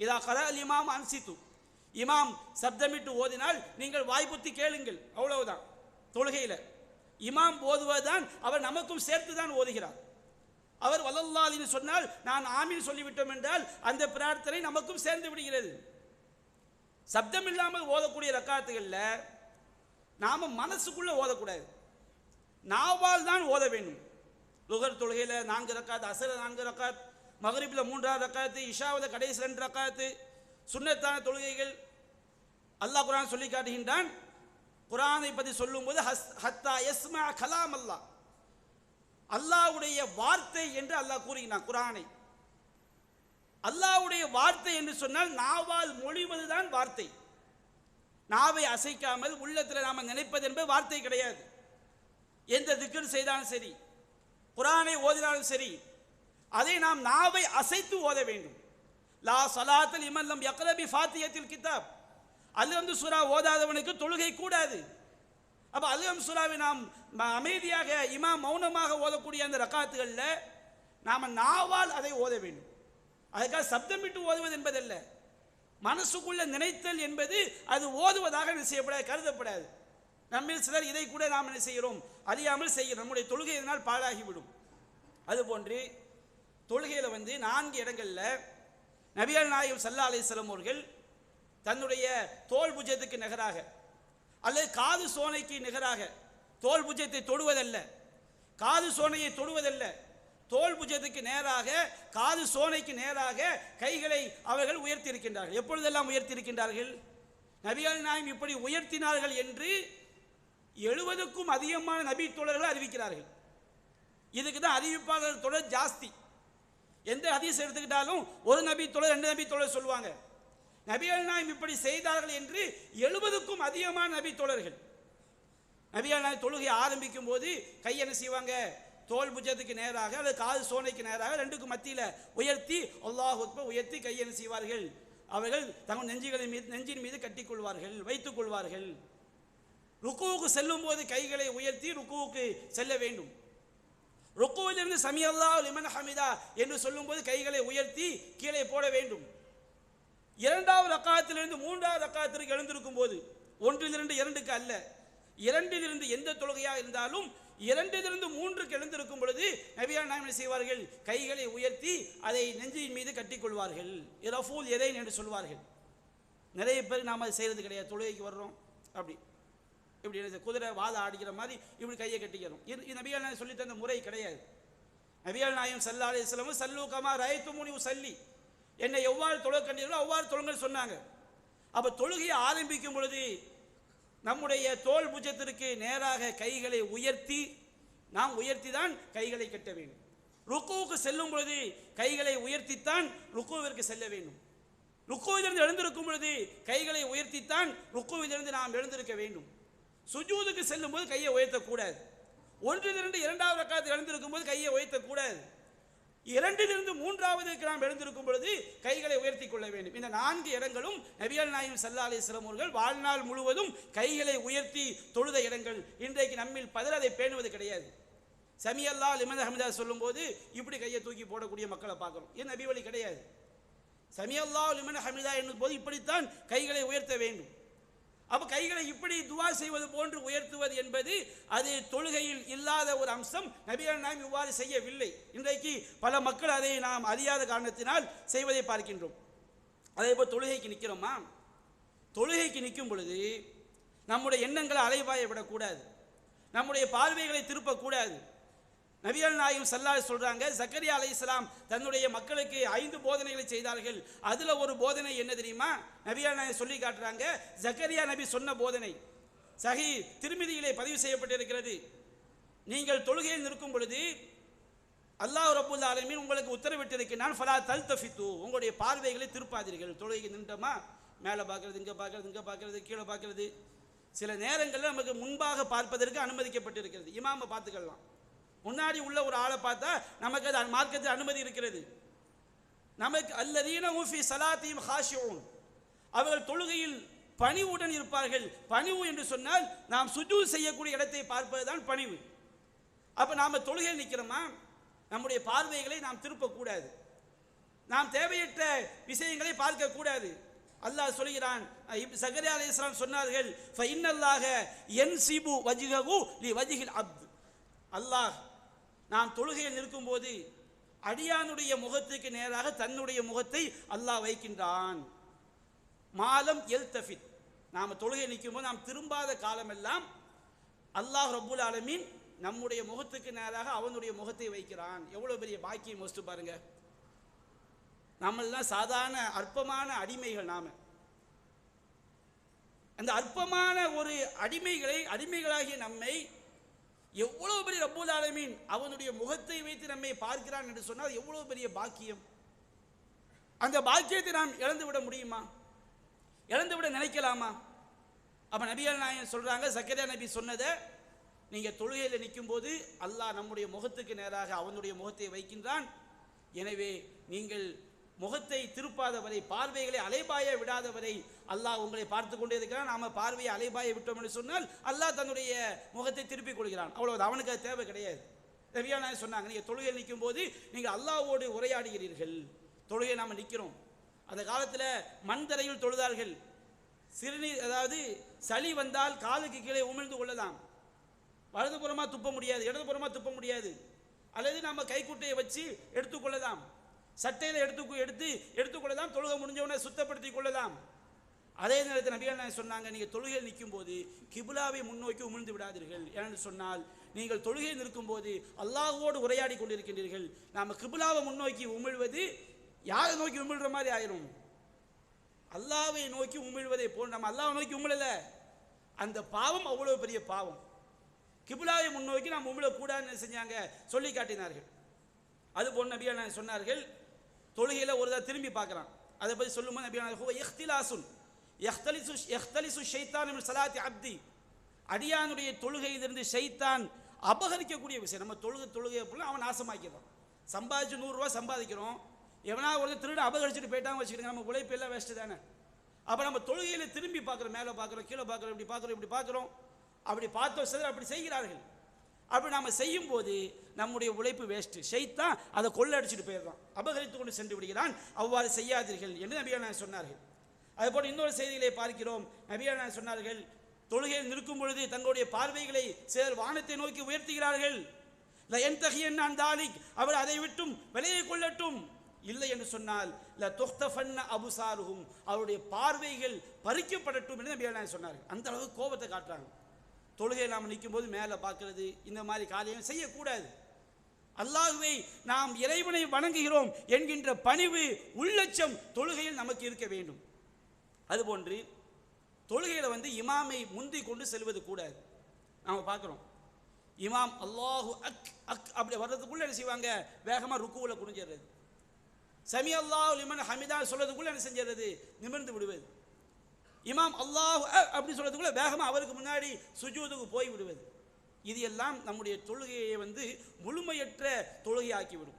இதா கரல் இமாம் அன்சித்து, இமாம் சப்தமிட்டு ஓதினால் நீங்கள் வாய் பொத்தி கேளுங்கள், அவ்வளவுதான். தொழுகையில இமாம் ஓதுவதுதான் அவர் நமக்கும் சேர்த்து தான் ஓதுகிறார். அவர் வல்லல்லாஹ்னு சொன்னால் நான் ஆமீன் சொல்லிவிட்டோம் என்றால் அந்த பிரார்த்தனை நமக்கும் சேர்ந்து விடுகிறது. சப்தம் இல்லாமல் ஓதக்கூடிய ரக்காத்துகள்ல நாம மனசுக்குள்ள ஓதக்கூடாது, நாவால் தான் ஓத வேண்டும். லுகர் தொழுகையில 4 ரக்காத், அசர 4 ரக்காத், மகரிப்ல 3 ரக்காத்து, இஷாவுல கடைசி 2 ரக்காத்து சுன்னத்தான தொழுகைகள். அல்லாஹ் குர்ஆன் சொல்லி காட்டுகின்றான். குர்ஆனை பற்றி சொல்லும்போது ஹத்தா யஸ்மா கலாம் அல்லாஹ், அல்லாஹ்வுடைய வார்த்தை என்று அல்லாஹ் கூறுகிறான் குர்ஆனை. அல்லாஹ்வுடைய வார்த்தை என்று சொன்னால் நாவால் மொழிவதுதான் வார்த்தை. நாவை அசைக்காமல் உள்ளத்தில் நாம நினைப்பது என்பது வார்த்தை கிடையாது. எந்த திக்ர் செய்தாலும் சரி, குர்ஆனை ஓதினாலும் சரி, அதை நாம் நாவை அசைத்து ஓத வேண்டும். லா ஸலாத்த லிமன் லம் யக்ரா பி ஃபாத்திஹத்தில் கிதாப், அல்ஹம்து சூரா ஓதாதவனுக்கு தொழுகை கூடாது. அப்ப அல்ஹம்து சூராவை நாம் அமைதியாக இமாம் மௌனமாக ஓதக்கூடிய அந்த ரக்காத்துகள்ல நாம நாவால் அதை ஓத வேண்டும். அதுக்காக சப்தமிட்டு ஓதுவது என்பதல்ல, மனசுக்குள்ள நினைத்தல் என்பது அது ஓதுவதாக செய்யப்படாது, கருதப்படாது. நம்மில் சிலர் இதை கூட நாம் என்ன செய்கிறோம்? அறியாமல் செய்கிறோம். நம்முடைய தொழுகை இதனால் பாழாகிவிடும். அதுபோன்று தொழுகையில 4 இடங்கள்ல நபிகள் நாயகம் ஸல்லல்லாஹு அலைஹி வஸல்லம் அவர்கள் தன்னுடைய தோல் புஜத்துக்கு நிகராக அல்லது காது சோனைக்கு நிகராக, தோல் புஜத்தை தொடுவதல்ல, காது சோனையை தொடுவதல்ல, தோல் புஜத்துக்கு நேராக காது சோனைக்கு நேராக கைகளை அவர்கள் உயர்த்தி இருக்கின்றார்கள். எப்பொழுதெல்லாம் உயர்த்தி இருக்கின்றார்கள்? நபிகள் நாயகம் இப்படி உயர்த்தினார்கள் என்று 70க்கும் அதிகமான நபி தோழர்கள் அறிவிக்கிறார்கள். இதுக்கு தான் அறிவிப்பாளர் தொடர் ஜாஸ்தி. எந்த ஹதீஸ் எடுத்துக்கிட்டாலும் ஒரு நபி தொழ 2 நபி தொழ சொல்லுவாங்க. நபிகள் நாயகம் இப்படி செய்தார்கள் என்று 70க்கும் அதிகமான நபி தோழர்கள். நபிகள் நாயகம் தொழுகை ஆரம்பிக்கும் போது கை என்ன செய்வாங்க, தோல் புஜத்துக்கு நேராக அல்லது காது சோனைக்கு நேராக 2க்கும் மத்தியில் உயர்த்தி அல்லாஹ் அக்பர் உயர்த்தி கை என்ன செய்வார்கள், அவர்கள் தங்கள் நெஞ்சின் மீது கட்டிக்கொள்வார்கள், வைத்துக் கொள்வார்கள். ருக்குவுக்கு செல்லும் போது கைகளை உயர்த்தி ருக்குவுக்கு செல்ல வேண்டும். ருக்குவிலிருந்து சமி அல்லாஹு லிமன் ஹமிதா என்று சொல்லும் போது கைகளை உயர்த்தி கீழே போட வேண்டும். 2வது ரக்காத்திலிருந்து 3வது ரக்காத்திற்கு எழுந்திருக்கும் போது 1லிருந்து 2க்கு அல்ல, 2லிருந்து எந்த தொழுகையாக இருந்தாலும் 2லிருந்து 3க்கு எழுந்திருக்கும் பொழுது நபிகள் நாயகம் செய்வார்கள், கைகளை உயர்த்தி அதை நெஞ்சின் மீது கட்டிக்கொள்வார்கள். இரஃபூல் எதைன் என்று சொல்வார்கள். நிறைய பேர் நாம் அதை செய்கிறது கிடையாது. தொழுகைக்கு வர்றோம் அப்படி இப்படி குதிரை வாதம் ஆடிக்கிற மாதிரி இப்படி கையை கட்டிக்கிறோம். இது நபிகள் நாயகம் சொல்லி தந்த முறை கிடையாது. நபிகள் நாயகம் ஸல்லல்லாஹு அலைஹி வஸல்லம் சல்லு கமா ரஅய்துமுனி உஸல்லி, என்னை எவ்வாறு தொழுக கண்டீர்களோ அவ்வாறு தொழுங்கள் சொன்னாங்க. அப்போ தொழுகையை ஆரம்பிக்கும் பொழுது நம்முடைய தோல் புஜத்திற்கு நேராக கைகளை உயர்த்தி நாம் உயர்த்தி தான் கைகளை கட்ட வேண்டும். ருக்குவுக்கு செல்லும் பொழுது கைகளை உயர்த்தித்தான் ருக்குவிற்கு செல்ல வேண்டும். ருக்குவிலிருந்து எழுந்திருக்கும் பொழுது கைகளை உயர்த்தித்தான் ருக்குவிலிருந்து நாம் எழுந்திருக்க வேண்டும். சுஜூதுக்கு செல்லும் போது கையை உயர்த்தக்கூடாது. 1லிருந்து 2வது ரக்காத்தில் எழுந்திருக்கும் போது கையை உயர்த்தக்கூடாது. 2லிருந்து 3வது நாம் எழுந்திருக்கும் பொழுது கைகளை உயர்த்தி கொள்ள வேண்டும். இந்த 4 இடங்களும் நபிகள் நாயகம் ஸல்லல்லாஹு அலைஹி வஸல்லம் அவர்கள் வாழ்நாள் முழுவதும் கைகளை உயர்த்தி தொழுத இடங்கள். இன்றைக்கு நம்மில் பலர் அதை பேணுவது கிடையாது. சமி அல்லாஹு லிமன் ஹமிதா சொல்லும் போது இப்படி கையை தூக்கி போடக்கூடிய மக்களை பார்க்கிறோம். இது நபி வழி கிடையாது. சமி அல்லாஹு லிமன் ஹமிதா என்னும் போது இப்படித்தான் கைகளை உயர்த்த வேண்டும். அப்போ கைகளை இப்படி துவா செய்வது போன்று உயர்த்துவது என்பது அது தொழுகையில் இல்லாத ஒரு அம்சம். நபிகள் நாயகம் இவ்வாறு செய்யவில்லை. இன்றைக்கு பல மக்கள் அதை நாம் அறியாத காரணத்தினால் செய்வதை பார்க்கின்றோம். அதே போல் தொழுகைக்கு நிற்கிறோமா, தொழுகைக்கு நிற்கும் பொழுது நம்முடைய எண்ணங்களை அலைபாய விடக்கூடாது, நம்முடைய பார்வைகளை திருப்பக்கூடாது. நபிகள் நாயகம் ஸல்லல்லாஹு அலைஹி சொல்றாங்க, ஜக்கரியா அலைஹிஸ்ஸலாம் தன்னுடைய மக்களுக்கு 5 போதனைகளை செய்தார்கள். அதுல ஒரு போதனை என்ன தெரியுமா, நபிகள் நாயகம் சொல்லி காட்டுறாங்க. ஜக்கரியா நபி சொன்ன போதனை சஹீஹ் திர்மிதியிலே பதிவு செய்யப்பட்டிருக்கிறது. நீங்கள் தொழுகையில் நிற்கும் பொழுது அல்லாஹ் ரப்புல் ஆலமீன் உங்களுக்கு உத்தரவிட்டிருக்கிறான், ஃபலா தல்தஃபித்து, உங்களுடைய பார்வைகளை திருப்பாதீர்கள். தொழுகைக்கு நின்றோமா மேலே பார்க்கறது, இங்கே பார்க்கறது, இங்கே பார்க்கறது, கீழே பார்க்கறது. சில நேரங்களில் நமக்கு முன்பாக பார்ப்பதற்கு அனுமதிக்கப்பட்டிருக்கிறது. இமாமை பார்த்துக்கலாம், முன்னாடி உள்ள ஒரு ஆளை பார்த்தா நமக்கு அது மார்க்கத்தில் அனுமதி இருக்கிறது. நமக்கு அல்லதீன ஃபீ ஸலாத்திஹிம் ஹாஷிஊன், அவர்கள் தொழுகையில் பணிவுடன் இருப்பார்கள். பணிவு என்று சொன்னால் நாம் சுஜூத் செய்யக்கூடிய இடத்தை பார்ப்பதுதான் பணிவு. அப்ப நாம தொழுகையில் நிற்கிறோமா, நம்முடைய பார்வைகளை நாம் திருப்பக்கூடாது, நாம் தேவையற்ற விஷயங்களை பார்க்க கூடாது. அல்லாஹ் சொல்கிறான், ஜக்கரியா அலைஹிஸ்ஸலாம் சொன்னார்கள், ஃபஇன்னல்லாஹ யன்சிபு வஜ்ஹஹு லிவஜ்ஹில் அப்த், அல்லாஹ் நாம் தொழுகையில் நிற்கும் போது அடியானுடைய முகத்துக்கு நேராக தன்னுடைய முகத்தை அல்லாஹ் வைக்கின்றான். மாலம் எல்தஃபித், நாம் தொழுகை நிற்கும் போது நாம் திரும்பாத காலமெல்லாம் அல்லாஹ் ரப்புல் ஆலமீன் நம்முடைய முகத்துக்கு நேராக அவனுடைய முகத்தை வைக்கிறான். எவ்வளவு பெரிய பாக்கியம் யோசித்து பாருங்க. நம்மெல்லாம் சாதாரண அற்பமான அடிமைகள். நாம அந்த அற்பமான ஒரு அடிமைகளாகிய நம்மை எவ்வளவு பெரிய ரப்புல் ஆலமீன் அவனுடைய முகத்தை வைத்து நம்மை பார்க்கிறான் என்று சொன்னால் எவ்வளவு பெரிய பாக்கியம். அந்த பாக்கியத்தை நாம் இழந்துவிட முடியுமா, இழந்துவிட நினைக்கலாமா? அப்ப நபிகள் நாயகம் சொல்றாங்க, ஜக்கரியா நபி சொன்னதை நீங்க தொழுகையில் நிற்கும் போது அல்லாஹ் நம்முடைய முகத்துக்கு நேராக அவனுடைய முகத்தை வைக்கின்றான். எனவே நீங்கள் முகத்தை திருப்பாதவரை, பார்வைகளை அலைபாய விடாதவரை அல்லாஹ் உங்களை பார்த்து கொண்டே இருக்கிறான். நாம பார்வையை அலைபாய விட்டோம் என்று சொன்னால் அல்லாஹ் தன்னுடைய முகத்தை திருப்பிக் கொள்கிறான். அவ்வளவு, அவனுக்கு அது தேவை கிடையாது. நபிகள் நாயகம் சொன்னாங்க, நீங்க தொழுகையில் நிற்கும் போது நீங்கள் அல்லாஹ்வோடு உரையாடுகிறீர்கள். தொழுகை நாம நிற்கிறோம். அந்த காலத்தில் மண் தரையில் தொழுதார்கள். சிறுநீர், அதாவது சளி வந்தால் காலுக்கு கீழே உமிழ்ந்து கொள்ளலாம். வலதுபுறமா துப்ப முடியாது, இடதுபுறமா துப்ப முடியாது. அல்லது நம்ம கைக்குட்டையை வச்சு எடுத்துக்கொள்ளலாம், சட்டையில் எடுத்துக்கொள்ளலாம். தொழுகை முடிஞ்சவனை சுத்தப்படுத்திக் கொள்ளலாம். அதே நேரத்தில் நபிகள் நாயகம் சொன்னாங்க, நீங்கள் தொழுகையில் நிற்கும் போது கிபிலாவை முன்னோக்கி உமிழ்ந்து விடாதீர்கள். ஏன்னு சொன்னால் நீங்கள் தொழுகையில் நிற்கும் போது அல்லாஹ்வோடு உரையாடி கொண்டிருக்கின்றீர்கள். நாம் கிபிலாவை முன்னோக்கி உமிழ்வது யாரை நோக்கி உமிழ்ற மாதிரி ஆயிரும், அல்லாஹ்வை நோக்கி உமிழ்வதை போல். நம்ம அல்லாஹ்வை நோக்கி உமிழல, அந்த பாவம் அவ்வளவு பெரிய பாவம். கிபிலாவை முன்னோக்கி நாம் உமிழக்கூடாதுன்னு செஞ்சாங்க, சொல்லி காட்டினார்கள். அதுபோல் நபிகள் நாயகம் சொன்னார்கள், தொழுகையில் ஒரு தடவை திரும்பி பார்க்குறான். அதை பற்றி சொல்லும்போது நபிகள் நாயகம் இஹ்திலாசுன் யஹ்தலிசு ஷைத்தான் மின் ஸலாத்தி அப்தி, அடியானுடைய தொழுகையிலிருந்து ஷைத்தான் அபகரிக்கக்கூடிய விஷயம். நம்ம தொழுகை அவன் நாசமாக்கிறான். சம்பாதிச்சு 100 ரூபா சம்பாதிக்கிறோம், எவனா ஒரு திருட அபகரிச்சுட்டு போயிட்டாங்க வச்சுக்கிட்டு நம்ம உழைப்பு எல்லாம் வேஸ்ட்டு தானே. அப்போ நம்ம தொழுகையில் திரும்பி பார்க்குறோம், மேலே பார்க்குறோம், கீழே பார்க்குறோம், இப்படி பார்க்குறோம். அப்படி பார்த்தோம் சிலர் அப்படி செய்கிறார்கள். அப்படி நாம் செய்யும் போது நம்முடைய உழைப்பு வேஸ்ட்டு. ஷைத்தான் அதை கொள்ளடிச்சுட்டு போயிடுறான், அபகரித்து கொண்டு சென்று விடுகிறான். அவ்வாறு செய்யாதீர்கள் என்று நபிகள் நாயகம் சொன்னார்கள். அதுபோல் இன்னொரு செய்திகளை பார்க்கிறோம். நபிகள் நாயகம் சொன்னார்கள், தொழுகையில் நிற்கும் பொழுது தங்களுடைய பார்வைகளை சிலர் வானத்தை நோக்கி உயர்த்துகிறார்கள். அவர் அதை விட்டும் விலையை கொள்ளட்டும், இல்லை என்று சொன்னால் அபுசாருஹும், அவருடைய பார்வைகள் பறிக்கப்படட்டும் என்று நபிகள் நாயகம் சொன்னார்கள். அந்த அளவுக்கு கோபத்தை காட்டுறாங்க. தொழுகையை நாம் நிற்கும் போது மேலே பார்க்கிறது, இந்த மாதிரி காரியம் செய்யக்கூடாது. அல்லாஹ்வை நாம் இறைவனை வணங்குகிறோம் என்கின்ற பணிவு உள்ளச்சம் தொழுகையில் நமக்கு இருக்க வேண்டும். அதுபோன்று தொழுகையில் இமாமை முந்தி கொண்டு செல்வது கூடாது. நாம் பார்க்குறோம், இமாம் அல்லாஹு அக் அக் அப்படி வர்றதுக்குள்ளே என்ன செய்வாங்க, வேகமாக ருக்குவில் குனிஞ்சிடுறது. சமி அல்லாஹு லிமன் ஹமிதா சொல்றதுக்குள்ளே என்ன செஞ்சிடுறது, நிமிர்ந்து விடுவது. இமாம் அல்லாஹ் அப்படி சொல்றதுக்குள்ள வேகமாக அவருக்கு முன்னாடி சுஜூதுக்கு போய் விடுவது. இது எல்லாம் நம்முடைய தொழுகையை முழுமையற்ற தொழுகையாக்கிவிடும்,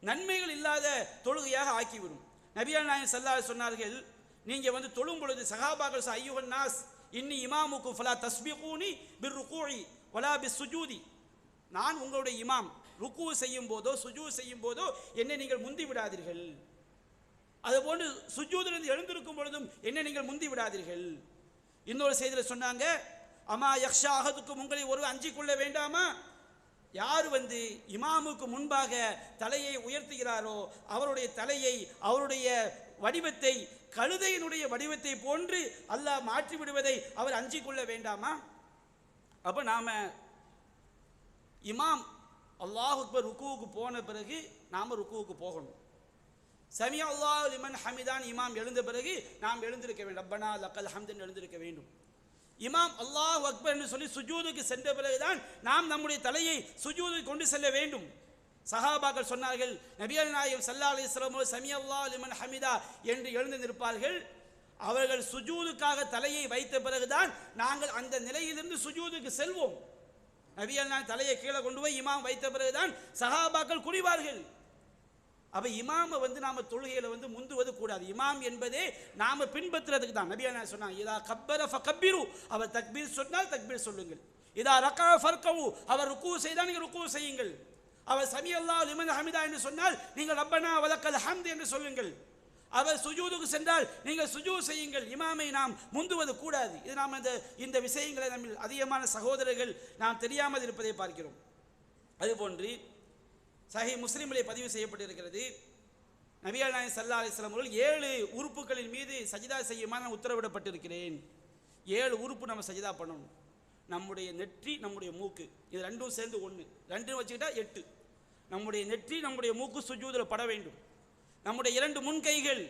நன்மைகள் இல்லாத தொழுகையாக ஆக்கிவிடும். நபிகள் நாயகம் ஸல்லல்லாஹு அலைஹி சொன்னார்கள், நீங்கள் தொழும் பொழுது சஹாபாக்கள் ஐயுஹன் நாஸ் இன்னி இமாமுக்கும் ஃபலா தஸ்பிகூனி பிர்ருகூஇ வலா பிஸ்ஸுஜூதி, நான் உங்களுடைய இமாம், ருக்கு செய்யும் போதோ சுஜூத் செய்யும் போதோ என்னை நீங்கள் முந்தி விடாதீர்கள். அதுபோன்று சுஜூதிலிருந்து எழுந்திருக்கும் பொழுதும் என்ன நீங்கள் முந்தி விடாதீர்கள். இன்னொரு செய்தியில் சொன்னாங்க, அமா யக்ஷா அஹதுக்கும், உங்களை ஒரு அஞ்சிக் கொள்ள வேண்டாமா, யார் இமாமுக்கு முன்பாக தலையை உயர்த்துகிறாரோ அவருடைய தலையை, அவருடைய வடிவத்தை கழுதையினுடைய வடிவத்தை போன்று அல்லாஹ் மாற்றி விடுவதை அவர் அஞ்சிக் கொள்ள வேண்டாமா. அப்போ நாம இமாம் அல்லாஹ் அக்பர் ருக்குவுக்கு போன பிறகு நாம் ருக்குவுக்கு போகணும். சமி அல்லாஹ் லிமன் ஹமிதான் இமாம் எழுந்த பிறகு நாம் எழுந்திருக்க வேண்டும், ரப்பனா லக்கல் ஹம்துன்னு எழுந்திருக்க வேண்டும். இமாம் அல்லாஹ் அக்பர் என்று சொல்லி சுஜூதுக்கு சென்ற பிறகுதான் நாம் நம்முடைய தலையை சுஜூதுக்கு கொண்டு செல்ல வேண்டும். சஹாபாக்கள் சொன்னார்கள், நபிகள் நாயகம் ஸல்லல்லாஹு அலைஹி வஸல்லம் சமி அல்லாஹ் லிமன் ஹமிதா என்று எழுந்து நிற்பார்கள். அவர்கள் சுஜூதுக்காக தலையை வைத்த பிறகுதான் நாங்கள் அந்த நிலையிலிருந்து சுஜூதுக்கு செல்வோம். நபிகள் நாயகம் தலையை கீழே கொண்டு போய் இமாம் வைத்த பிறகுதான் சஹாபாக்கள் குனிவார்கள். அப்போ இமாமை நாம தொழுகையில் முந்துவது கூடாது. இமாம் என்பதே நாம பின்பற்றுறதுக்கு தான். நபிகள் நாயகம் சொன்னாங்க, இதா கப்பர ஃபகப்பிரு, அவர் தக்பீர் சொன்னால் தக்பீர் சொல்லுங்கள். இதா ரகா ஃபர்கவு, அவர் ருக்கு செய்தால் நீங்கள் ருக்கு செய்யுங்கள். அவர் சமி அல்லாஹ் லிமன் ஹமிதா என்று சொன்னால் நீங்கள் ரப்பனா வலக்கல் ஹம்து என்று சொல்லுங்கள். அவர் சுஜூதுக்கு சென்றால் நீங்கள் சுஜூத் செய்யுங்கள். இமாமை நாம் முந்துவது கூடாது. இது நாம் இந்த விஷயங்களை நம்ம அதிகமான சகோதரர்கள் நாம் தெரியாமல் இருப்பதை பார்க்கிறோம். அதுபோன்று சஹீஹ் முஸ்லிமிலே பதிவு செய்யப்பட்டிருக்கிறது, நபிகள் நாயகம் ஸல்லல்லாஹு அலைஹி வஸல்லம் அவர்கள் 7 உறுப்புகளின் மீது சஜிதா செய்யுமாறு நான் உத்தரவிடப்பட்டிருக்கிறேன். 7 உறுப்பு நம்ம சஜிதா பண்ணணும். நம்முடைய நெற்றி, நம்முடைய மூக்கு, இது ரெண்டும் சேர்ந்து 1, 2 வச்சுக்கிட்டா 8. நம்முடைய நெற்றி, நம்முடைய மூக்கு சுஜூதில் பட வேண்டும். நம்முடைய 2 முன்கைகள்,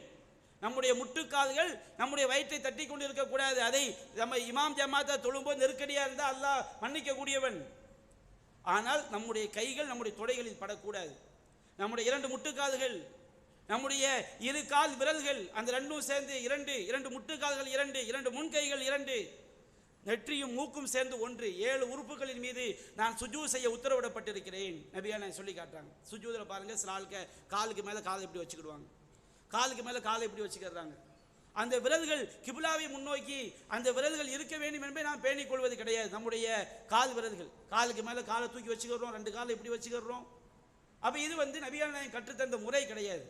நம்முடைய முட்டுக்கால்கள் நம்முடைய வயிற்றை தட்டி கொண்டு இருக்கக்கூடாது. அதை நம்ம இமாம் ஜமாத்தா தொழும்போது நெருக்கடியாக இருந்தால் அல்லாஹ் மன்னிக்கக்கூடியவன். ஆனால் நம்முடைய கைகள் நம்முடைய தொடைகளில் படக்கூடாது. நம்முடைய 2 முட்டுக்கால்கள், நம்முடைய 2 கால் விரல்கள், அந்த 2ம் சேர்ந்து 2 முட்டுக்கால்கள் 2 முன்கைகள் 2, நெற்றியும் மூக்கும் சேர்ந்து 1, 7 உறுப்புகளின் மீது நான் சுஜூத் செய்ய உத்தரவிடப்பட்டிருக்கிறேன். நபியா நான் சொல்லி காட்டுறாங்க. சுஜூதில் பாருங்க, சில ஆளுக்கு காலுக்கு மேலே காலை இப்படி வச்சுக்கிடுவாங்க, காலுக்கு மேலே காலை இப்படி வச்சுக்கிறாங்க. அந்த விரல்கள் கிபிலாவை முன்னோக்கி அந்த விரல்கள் இருக்க வேண்டும் என்பதை நாம் பேணிக் கொள்வது கிடையாது. நம்முடைய கால் விரல்கள் காலுக்கு மேலே காலை தூக்கி வச்சுக்கிறோம், 2 காலை இப்படி வச்சுக்கிறோம். அப்போ இது நபிகள் நாயகம் கற்றுத்தந்த முறை கிடையாது.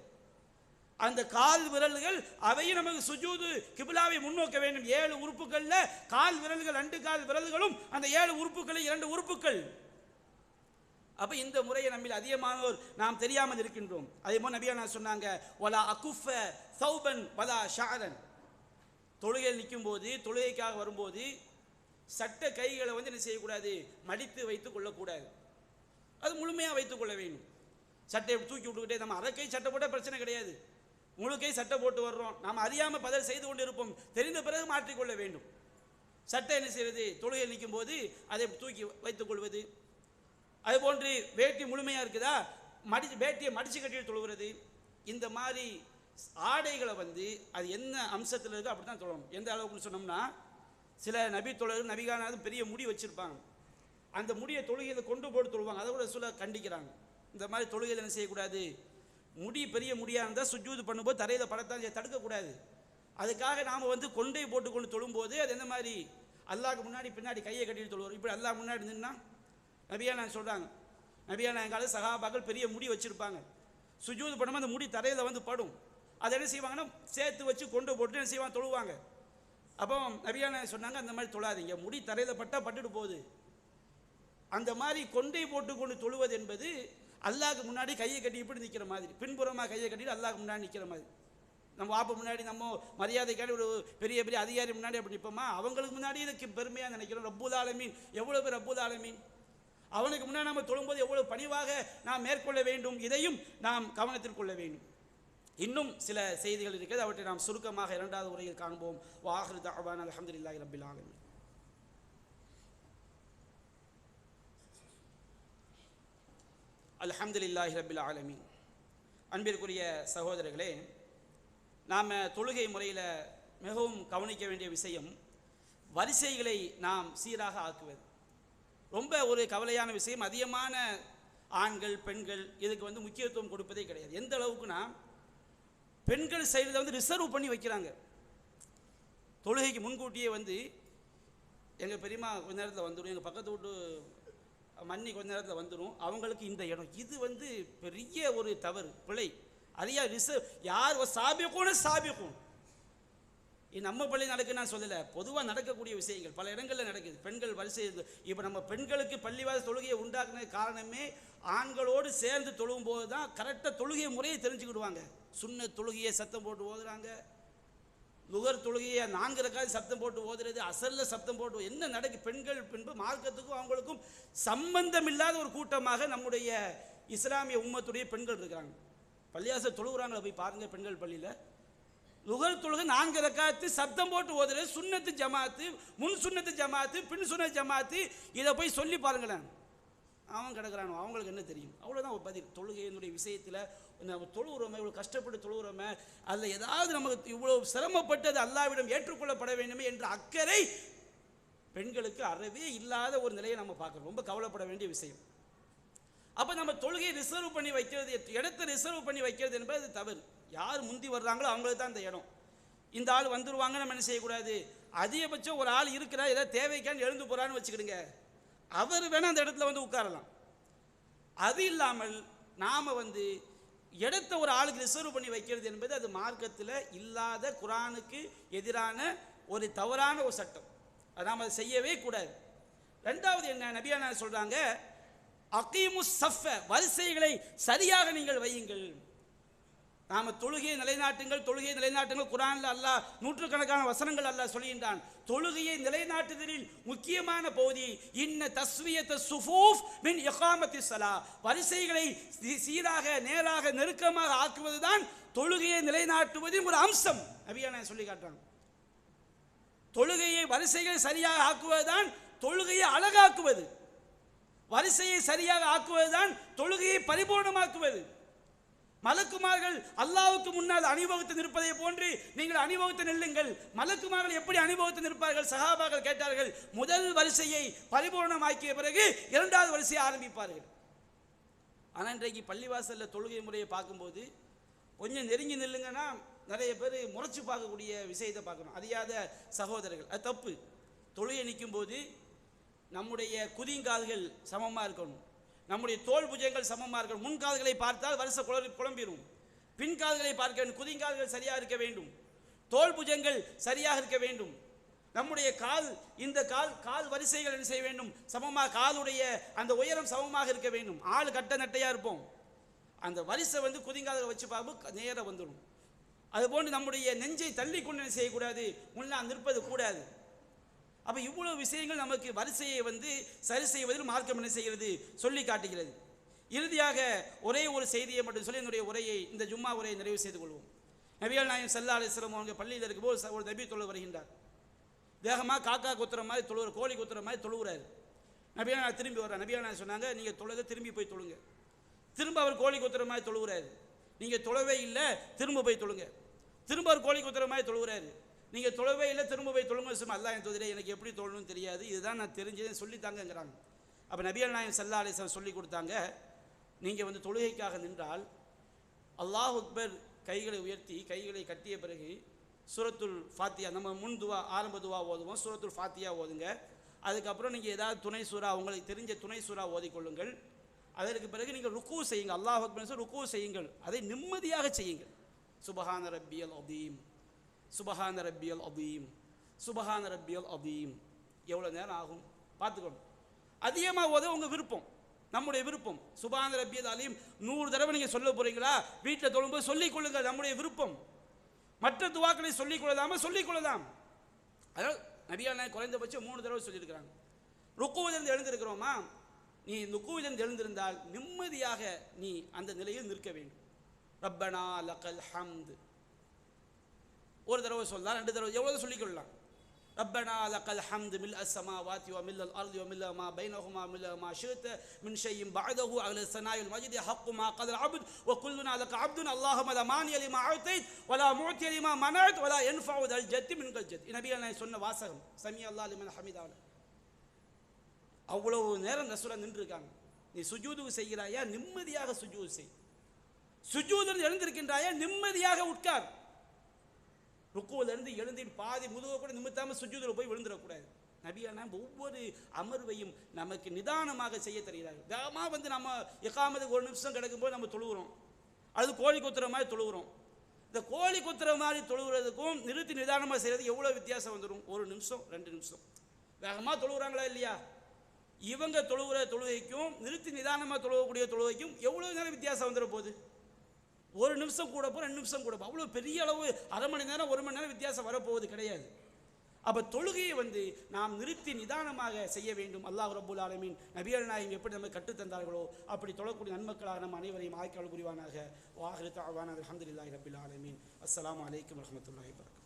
அந்த கால் விரல்கள் அவையும் நமக்கு சுஜூது கிபிலாவை முன்னோக்க வேண்டும். 7 உறுப்புகள்ல கால் விரல்கள் 2 கால் விரல்களும் அந்த 7 உறுப்புகளை 2 உறுப்புகள். அப்ப இந்த முறையை நம்மில் அதிகமானோர் நாம் தெரியாமல் இருக்கின்றோம். அதே போல் நபியா சொன்னாங்க, வலா அகுஃப சௌபன் வலா ஷஅரன், தொழுகையில் நிற்கும் போது, தொழுகைக்காக வரும்போது சட்ட கைகளை என்ன செய்யக்கூடாது, மடித்து வைத்துக் கொள்ளக்கூடாது. அது முழுமையாக வைத்துக் கொள்ள வேண்டும். சட்டையை தூக்கி விட்டுக்கிட்டே, நம்ம அரைக்கை சட்டை போட்டால் பிரச்சனை கிடையாது, முழுக்கை சட்டை போட்டு வர்றோம், நாம் அறியாமல் பதில் செய்து கொண்டு இருப்போம், தெரிந்த பிறகு மாற்றிக்கொள்ள வேண்டும். சட்டை என்ன செய்வது, தொழுகையில் நிற்கும் போது அதை தூக்கி வைத்துக் கொள்வது. அதுபோன்று வேட்டி முழுமையாக இருக்குதா, வேட்டியை மடிச்சு கட்டிட்டு தொழுகிறது, இந்த மாதிரி ஆடைகளை வந்து அது என்ன அம்சத்தில் இருக்குது அப்படி தான் தொழணும். எந்த அளவுக்குன்னு சொன்னோம்னா, சில நபி தொழர்கள் நபிகானாவது பெரிய முடி வச்சுருப்பாங்க, அந்த முடியை தொழுகையில் கொண்டு போட்டு தொழுவாங்க. அதை கூட சொல்ல கண்டிக்கிறாங்க. இந்த மாதிரி தொழுகையில் என்ன செய்யக்கூடாது, முடி பெரிய முடியாக இருந்தால் சுஜூது பண்ணும்போது தரையில் படத்தான் தடுக்கக்கூடாது. அதுக்காக நாம் வந்து கொண்டை போட்டு கொண்டு தொழும்போது அது என்ன மாதிரி அல்லாஹ்க்கு முன்னாடி பின்னாடி கையை கட்டிட்டு தொழுவோம். இப்படி அல்லாஹ் முன்னாடி நின்னா நபியானா சொல்கிறாங்க, நபியானா எங்கால சஹாபாக்கள் பெரிய முடி வச்சுருப்பாங்க, சுஜூது பண்ணும்போது அந்த முடி தரையில் வந்து படும். அதை என்ன செய்வாங்கன்னா சேர்த்து வச்சு கொண்டு போட்டு என்ன செய்வாங்க, தொழுவாங்க. அப்போ நபியானா சொன்னாங்க, அந்த மாதிரி தொழாதீங்க, முடி தரையில் பட்டா பட்டுட்டு போகுது. அந்த மாதிரி கொண்டை போட்டு கொண்டு தொழுவது என்பது அல்லாஹ்க்கு முன்னாடி கையை கட்டி இப்படி நிற்கிற மாதிரி, பின்புறமாக கையை கட்டிட்டு அல்லாஹ்க்கு முன்னாடி நிற்கிற மாதிரி. நம்ம வாப்ப முன்னாடி நம்ம மரியாதைக்கான ஒரு பெரிய பெரிய அதிகாரி முன்னாடி அப்படி நிற்போமா, அவங்களுக்கு முன்னாடி இதுக்கு பெருமையாக நினைக்கிறோம். ரப்புல் ஆலமீன், எவ்வளோ பேர் ரப்புல் ஆலமீன், அவனுக்கு முன்னாடி நம்ம தொழும்போது எவ்வளோ பணிவாக நாம் மேற்கொள்ள வேண்டும், இதையும் நாம் கவனத்தில் கொள்ள வேண்டும். இன்னும் சில செய்திகள் இருக்கிறது, அவற்றை நாம் சுருக்கமாக இரண்டாவது உரையில் காண்போம். வாஹிரு தஅவானா அல்ஹம்துலில்லாஹி ரப்பில் ஆலமீன். அல்ஹம்துலில்லாஹி ரப்பில் ஆலமீன். அன்பிற்குரிய சகோதரர்களே, நாம் தொழுகை முறையில் மிகவும் கவனிக்க வேண்டிய விஷயம் வரிசைகளை நாம் சீராக ஆக்குவது. ரொம்ப ஒரு கவலையான விஷயம். அதிகமான ஆண்கள் பெண்கள் இதுக்கு வந்து முக்கியத்துவம் கொடுப்பதே கிடையாது. எந்த அளவுக்குனா, பெண்கள் சைடில் வந்து ரிசர்வ் பண்ணி வைக்கிறாங்க. தொழுகைக்கு முன்கூட்டியே வந்து எங்கள் பெரியம்மா கொஞ்ச நேரத்தில் வந்துடும், எங்கள் பக்கத்து வீட்டு மன்னி கொஞ்ச நேரத்தில் வந்துடும், அவங்களுக்கு இந்த இடம், இது வந்து பெரிய ஒரு தவறு, பிழை. அதையா ரிசர்வ் யார் சாபிக்கும் நம்ம பள்ளி நடக்குன்னு நான் சொல்லலை, பொதுவாக நடக்கக்கூடிய விஷயங்கள் பல இடங்களில் நடக்குது. பெண்கள் வரிசை, இப்போ நம்ம பெண்களுக்கு பள்ளிவாச தொழுகையை உண்டாக்குன காரணமே ஆண்களோடு சேர்ந்து தொழுவும் போது தான் கரெக்டாக தொழுகை முறையை தெரிஞ்சுக்கிடுவாங்க. சுன்ன தொழுகையை சத்தம் போட்டு ஓதுறாங்க, லுகர் தொழுகையை 4 ரக்காத் சப்தம் போட்டு ஓதுறது, அசல்ல சப்தம் போட்டு என்ன நடக்கு. பெண்கள் பின்பு மார்க்கத்துக்கும் அவங்களுக்கும் சம்பந்தம் இல்லாத ஒரு கூட்டமாக நம்முடைய இஸ்லாமிய உம்மத்துடைய பெண்கள் இருக்கிறாங்க. பள்ளியாச தொழுகிறாங்கள போய் பாருங்கள், பெண்கள் பள்ளியில் லுகர் தொழுகை 4 ரக்காத்து சப்தம் போட்டு ஓதுறது, சுன்னத்து ஜமாத்து, முன் சுன்னத்து ஜமாத்து, பின் சுன்னத்து ஜமாத்து, இதை போய் சொல்லி பாருங்களேன். அவன் கிடக்கிறானோ, அவங்களுக்கு என்ன தெரியும்? அவ்வளோதான் ஒரு பதில். தொழுகையினுடைய விஷயத்தில் நம்ம தொழுகிறோமே, இவ்வளோ கஷ்டப்பட்டு தொழுகிறோமே, அதில் ஏதாவது நமக்கு இவ்வளோ சிரமப்பட்டது அல்லாஹ்விடம் ஏற்றுக்கொள்ளப்பட வேண்டுமே என்ற அக்கறை பெண்களுக்கு அறவே இல்லாத ஒரு நிலையை நம்ம பார்க்குறோம். ரொம்ப கவலைப்பட வேண்டிய விஷயம். அப்போ நம்ம தொழுகையை ரிசர்வ் பண்ணி வைக்கிறது, இடத்தை ரிசர்வ் பண்ணி வைக்கிறது என்பது அது தவறு. யார் முந்தி வர்றாங்களோ அவங்களுக்கு தான் அந்த இடம். இந்த ஆள் வந்துடுவாங்க, நம்ம என்ன செய்யக்கூடாது, அதிகபட்சம் ஒரு ஆள் இருக்கிறா, ஏதாவது தேவைக்கான்னு எழுந்து போகிறான்னு வச்சுக்கிடுங்க, அவர் வேணால் அந்த இடத்துல வந்து உட்காரலாம். அது இல்லாமல் நாம் வந்து இடத்த ஒரு ஆளுக்கு ரிசர்வ் பண்ணி வைக்கிறது என்பது அது மார்க்கத்தில் இல்லாத, குரானுக்கு எதிரான ஒரு தவறான ஒரு சட்டம். அது நாம் அதை செய்யவே கூடாது. ரெண்டாவது என்ன, நபியானா சொல்கிறாங்க, அகீமுஸ் ஸஃப, வரிசைகளை சரியாக நீங்கள் வையுங்கள். நாம் தொழுகையை நிலைநாட்டுங்கள். குரானில் அல்லாஹ் நூற்றுக்கணக்கான வசனங்கள் அல்லாஹ் சொல்கின்றான். தொழுகையை நிலைநாட்டுதலில் முக்கியமான பகுதி இன்ன தஸ்வியத ஸுஃபூஃப் மின் இகாமத்தி ஸலா, வரிசைகளை சீராக நேராக நெருக்கமாக ஆக்குவதுதான் தொழுகையை நிலைநாட்டுவதின் ஒரு அம்சம். நபியானா சொல்லி காட்டுறாங்க, தொழுகையை வரிசைகளை சரியாக ஆக்குவதுதான் தொழுகையை அழகாக்குவது, வரிசையை சரியாக ஆக்குவதுதான் தொழுகையை பரிபூர்ணமாக்குவது. மலக்குமார்கள் அல்லாஹ்வுக்கு முன்னால் அணிவகுத்து நிற்பதை போன்று நீங்கள் அணிவகுத்து நில்லுங்கள். மலக்குமார்கள் எப்படி அணிவகுத்து நிற்பார்கள்? சஹாபாக்கள் கேட்டார்கள். முதல் வரிசையை பரிபூர்ணமாக்கிய பிறகு 2வது வரிசையை ஆரம்பிப்பார்கள். ஆனால் இன்றைக்கு பள்ளிவாசலில் தொழுகை முறையை பார்க்கும்போது கொஞ்சம் நெருங்கி நில்லுங்கன்னா நிறைய பேர் முறைச்சு பார்க்கக்கூடிய விஷயத்தை பார்க்கணும். அறியாத சகோதரர்கள், அது தப்பு. தொழுகை நிற்கும் போது நம்முடைய குதிங்கால்கள் சமமாக இருக்கணும், நம்முடைய தோல் புஜங்கள் சமமாக இருக்கணும். முன்கால்களை பார்த்தால் வரிசை குழம்பிடும், பின்கால்களை பார்க்க வேண்டும். குதிங்கால்கள் சரியாக இருக்க வேண்டும், தோல் புஜங்கள் சரியாக இருக்க வேண்டும். நம்முடைய கால், இந்த கால் வரிசைகள் என்ன செய்ய வேண்டும், சமமாக, காலுடைய அந்த உயரம் சமமாக இருக்க வேண்டும். ஆள் கட்ட நட்டையாக இருப்போம், அந்த வரிசை வந்து குதிங்கால்களை வச்சு பார்ப்போம், நேராக வந்துடும். அதுபோன்று நம்முடைய நெஞ்சை தள்ளி கொண்டு என்ன செய்யக்கூடாது, முன்னால் நிற்பது கூடாது. அப்போ இவ்வளவு விஷயங்கள் நமக்கு வரிசையை வந்து சரி செய்வதில் மார்க்கம் என்ன செய்கிறது, சொல்லி காட்டுகிறது. இறுதியாக ஒரே ஒரு செய்தியை மட்டும் சொல்லி என்னுடைய உரையை, இந்த ஜும்மா உரையை நிறைவு செய்து கொள்வோம். நபிகள் நாயகம் ஸல்லல்லாஹு அலைஹி வஸல்லம் அவங்க பள்ளியில் இருக்கும்போது ஒரு நபி தொழ வருகின்றார். வேகமாக காக்கா குத்துற மாதிரி தொழுகிற, கோழி குத்துற மாதிரி தொழுகிறாரு. நபிகள் நாயகம் திரும்பி வர்றார். நபிகள் நாயகம் சொன்னாங்க, நீங்கள் தொழுக திரும்பி போய் தொழுங்க. திரும்ப அவர் கோழி கொத்துற மாதிரி தொழுகிறாரு. நீங்கள் தொழவே இல்லை, திரும்ப போய் தொழுங்க. திரும்ப அவர் கோழி கொத்துற மாதிரி தொழுகிறாரு. நீங்கள் தொழவே இல்லை, திரும்ப போய் தொழுங்க. அல்லாஹ் என் தூதரே, எனக்கு எப்படி தொழணும்னு தெரியாது, இதுதான் நான் தெரிஞ்சதை சொல்லித்தாங்கங்கிறாங்க. அப்போ நபிகள் நாயகம் ஸல்லல்லாஹு அலைஹி வஸல்லம் சொல்லி கொடுத்தாங்க, நீங்கள் வந்து தொழுகைக்காக நின்றால் அல்லாஹ் அக்பர் கைகளை உயர்த்தி கைகளை கட்டிய பிறகு சூரத்துல் ஃபாத்தியா, நம்ம முன் துவா ஆரம்ப துவா ஓதுவோம், சூரத்துல் ஃபாத்தியா ஓதுங்க. அதுக்கப்புறம் நீங்கள் ஏதாவது துணை சூறா, உங்களுக்கு தெரிஞ்ச துணை சூறா ஓதிக்கொள்ளுங்கள். அதற்கு பிறகு நீங்கள் ருக்கு செய்யுங்க. அல்லாஹ் அக்பர் ருக்கு செய்யுங்கள். அதை நிம்மதியாக செய்யுங்கள். சுபஹான ரப்பியல் அதீம், சுபஹான ரப்பியல் அதீம், சுபஹான ரப்பியல் அதீம். எவ்வளோ நேரம் ஆகும் பார்த்துக்கணும். அதிகமாக ஓத உங்கள் விருப்பம், நம்முடைய விருப்பம். சுபஹான ரப்பியல் அதீம் 100 தடவை நீங்கள் சொல்ல போகிறீங்களா, வீட்டில் தொழும்போது சொல்லிக் கொள்ளுங்கள், நம்முடைய விருப்பம். மற்ற துவாக்களை சொல்லிக் கொள்ளலாமா, சொல்லிக் கொள்ளலாம். அதாவது நபிகள் நாயகம் குறைந்தபட்சம் 3 தடவை சொல்லியிருக்கிறாங்க. ருக்குவிலிருந்து எழுந்திருக்கிறோமா, நீ ருக்குவிலிருந்து எழுந்திருந்தால் நிம்மதியாக நீ அந்த நிலையில் நிற்க வேண்டும். ரப்பனா லக்கல் ஹம்து ஒரு தடவை சொல்லலாம், 2 தடவை எவ்வளவு சொல்லிக் கொள்ளலாம். ரப்பனா லக்கல் ஹம்து மில் அஸ்ஸமாவாத்தி வ மில் அல்-அர்தி வ மில் மா பைனஹுமா மில் மா ஷி'த மின் ஷைஇன் பஅதஹு அலா ஸனாயில் மஜ்தி ஹக்கு மா கதல் அப்த் வ குல்லுனா லக அப்துன் அல்லாஹும்ம லா மானிய லிமா அதைத் வ லா முஅத்தி லிமா மனஅத் வ லா யன்ஃபஉ தல் ஜத்தி மின்கல் ஜத். நபிகள் நாயகம் சொன்ன வாசகம் சமி அல்லாஹ் லிமன் ஹமிதா. அவ்வளவு நேரம் ரசூலா நின்று இருக்காங்க. நீ சுஜூது செய்கிறாயா, நிம்மதியாக சுஜூது செய். சுஜூதில் எழுந்திருக்கின்றாயா, நிம்மதியாக உட்கார். ருக்குவிலிருந்து எழுந்து பாதி முதுக கூட நிமித்தாமல் சுஜூதில் போய் விழுந்துடக்கூடாது. நபிகள் ஒவ்வொரு அமர்வையும் நமக்கு நிதானமாக செய்ய தெரிகிறார்கள். வேகமாக வந்து நம்ம இகாமத்துக்கு 1 நிமிஷம் கிடக்கும்போது நம்ம தொழுகிறோம், அது கோழி கொத்துற மாதிரி தொழுகிறோம். இந்த கோழி கொத்துற மாதிரி தொழுகிறதுக்கும் நிறுத்தி நிதானமாக செய்கிறது எவ்வளோ வித்தியாசம் வந்துடும். 1 நிமிஷம் 2 நிமிஷம் வேகமாக தொழுகிறாங்களா இல்லையா? இவங்க தொழுகிற தொழுகைக்கும் நிறுத்தி நிதானமாக தொழுகக்கூடிய தொழுகைக்கும் எவ்வளோ நேரம் வித்தியாசம் வந்துட போகுது. 1 நிமிஷம் கூட போ, 2 நிமிஷம் கூட போ, அவ்வளோ பெரிய அளவு அரை மணி நேரம் 1 மணி நேரம் வித்தியாசம் வரப்போவது கிடையாது. அப்போ தொழுகையை வந்து நாம் நிறுத்தி நிதானமாக செய்ய வேண்டும். அல்லாஹ் ரப்புல் ஆலமீன் நபிகள் நாயகம் எப்படி நம்ம கற்றுத்தந்தார்களோ அப்படி தொழக்கூடிய நன்மக்களாக நம்ம அனைவரையும் ஆய்க்கால் புரிவானாக. வாஹிரு தஅவானா அல்ஹம்துலில்லாஹி ரப்பில் ஆலமீன். அஸ்ஸலாமு அலைக்கும் வரஹ்மத்துல்லாஹி வபரகாத்துஹு.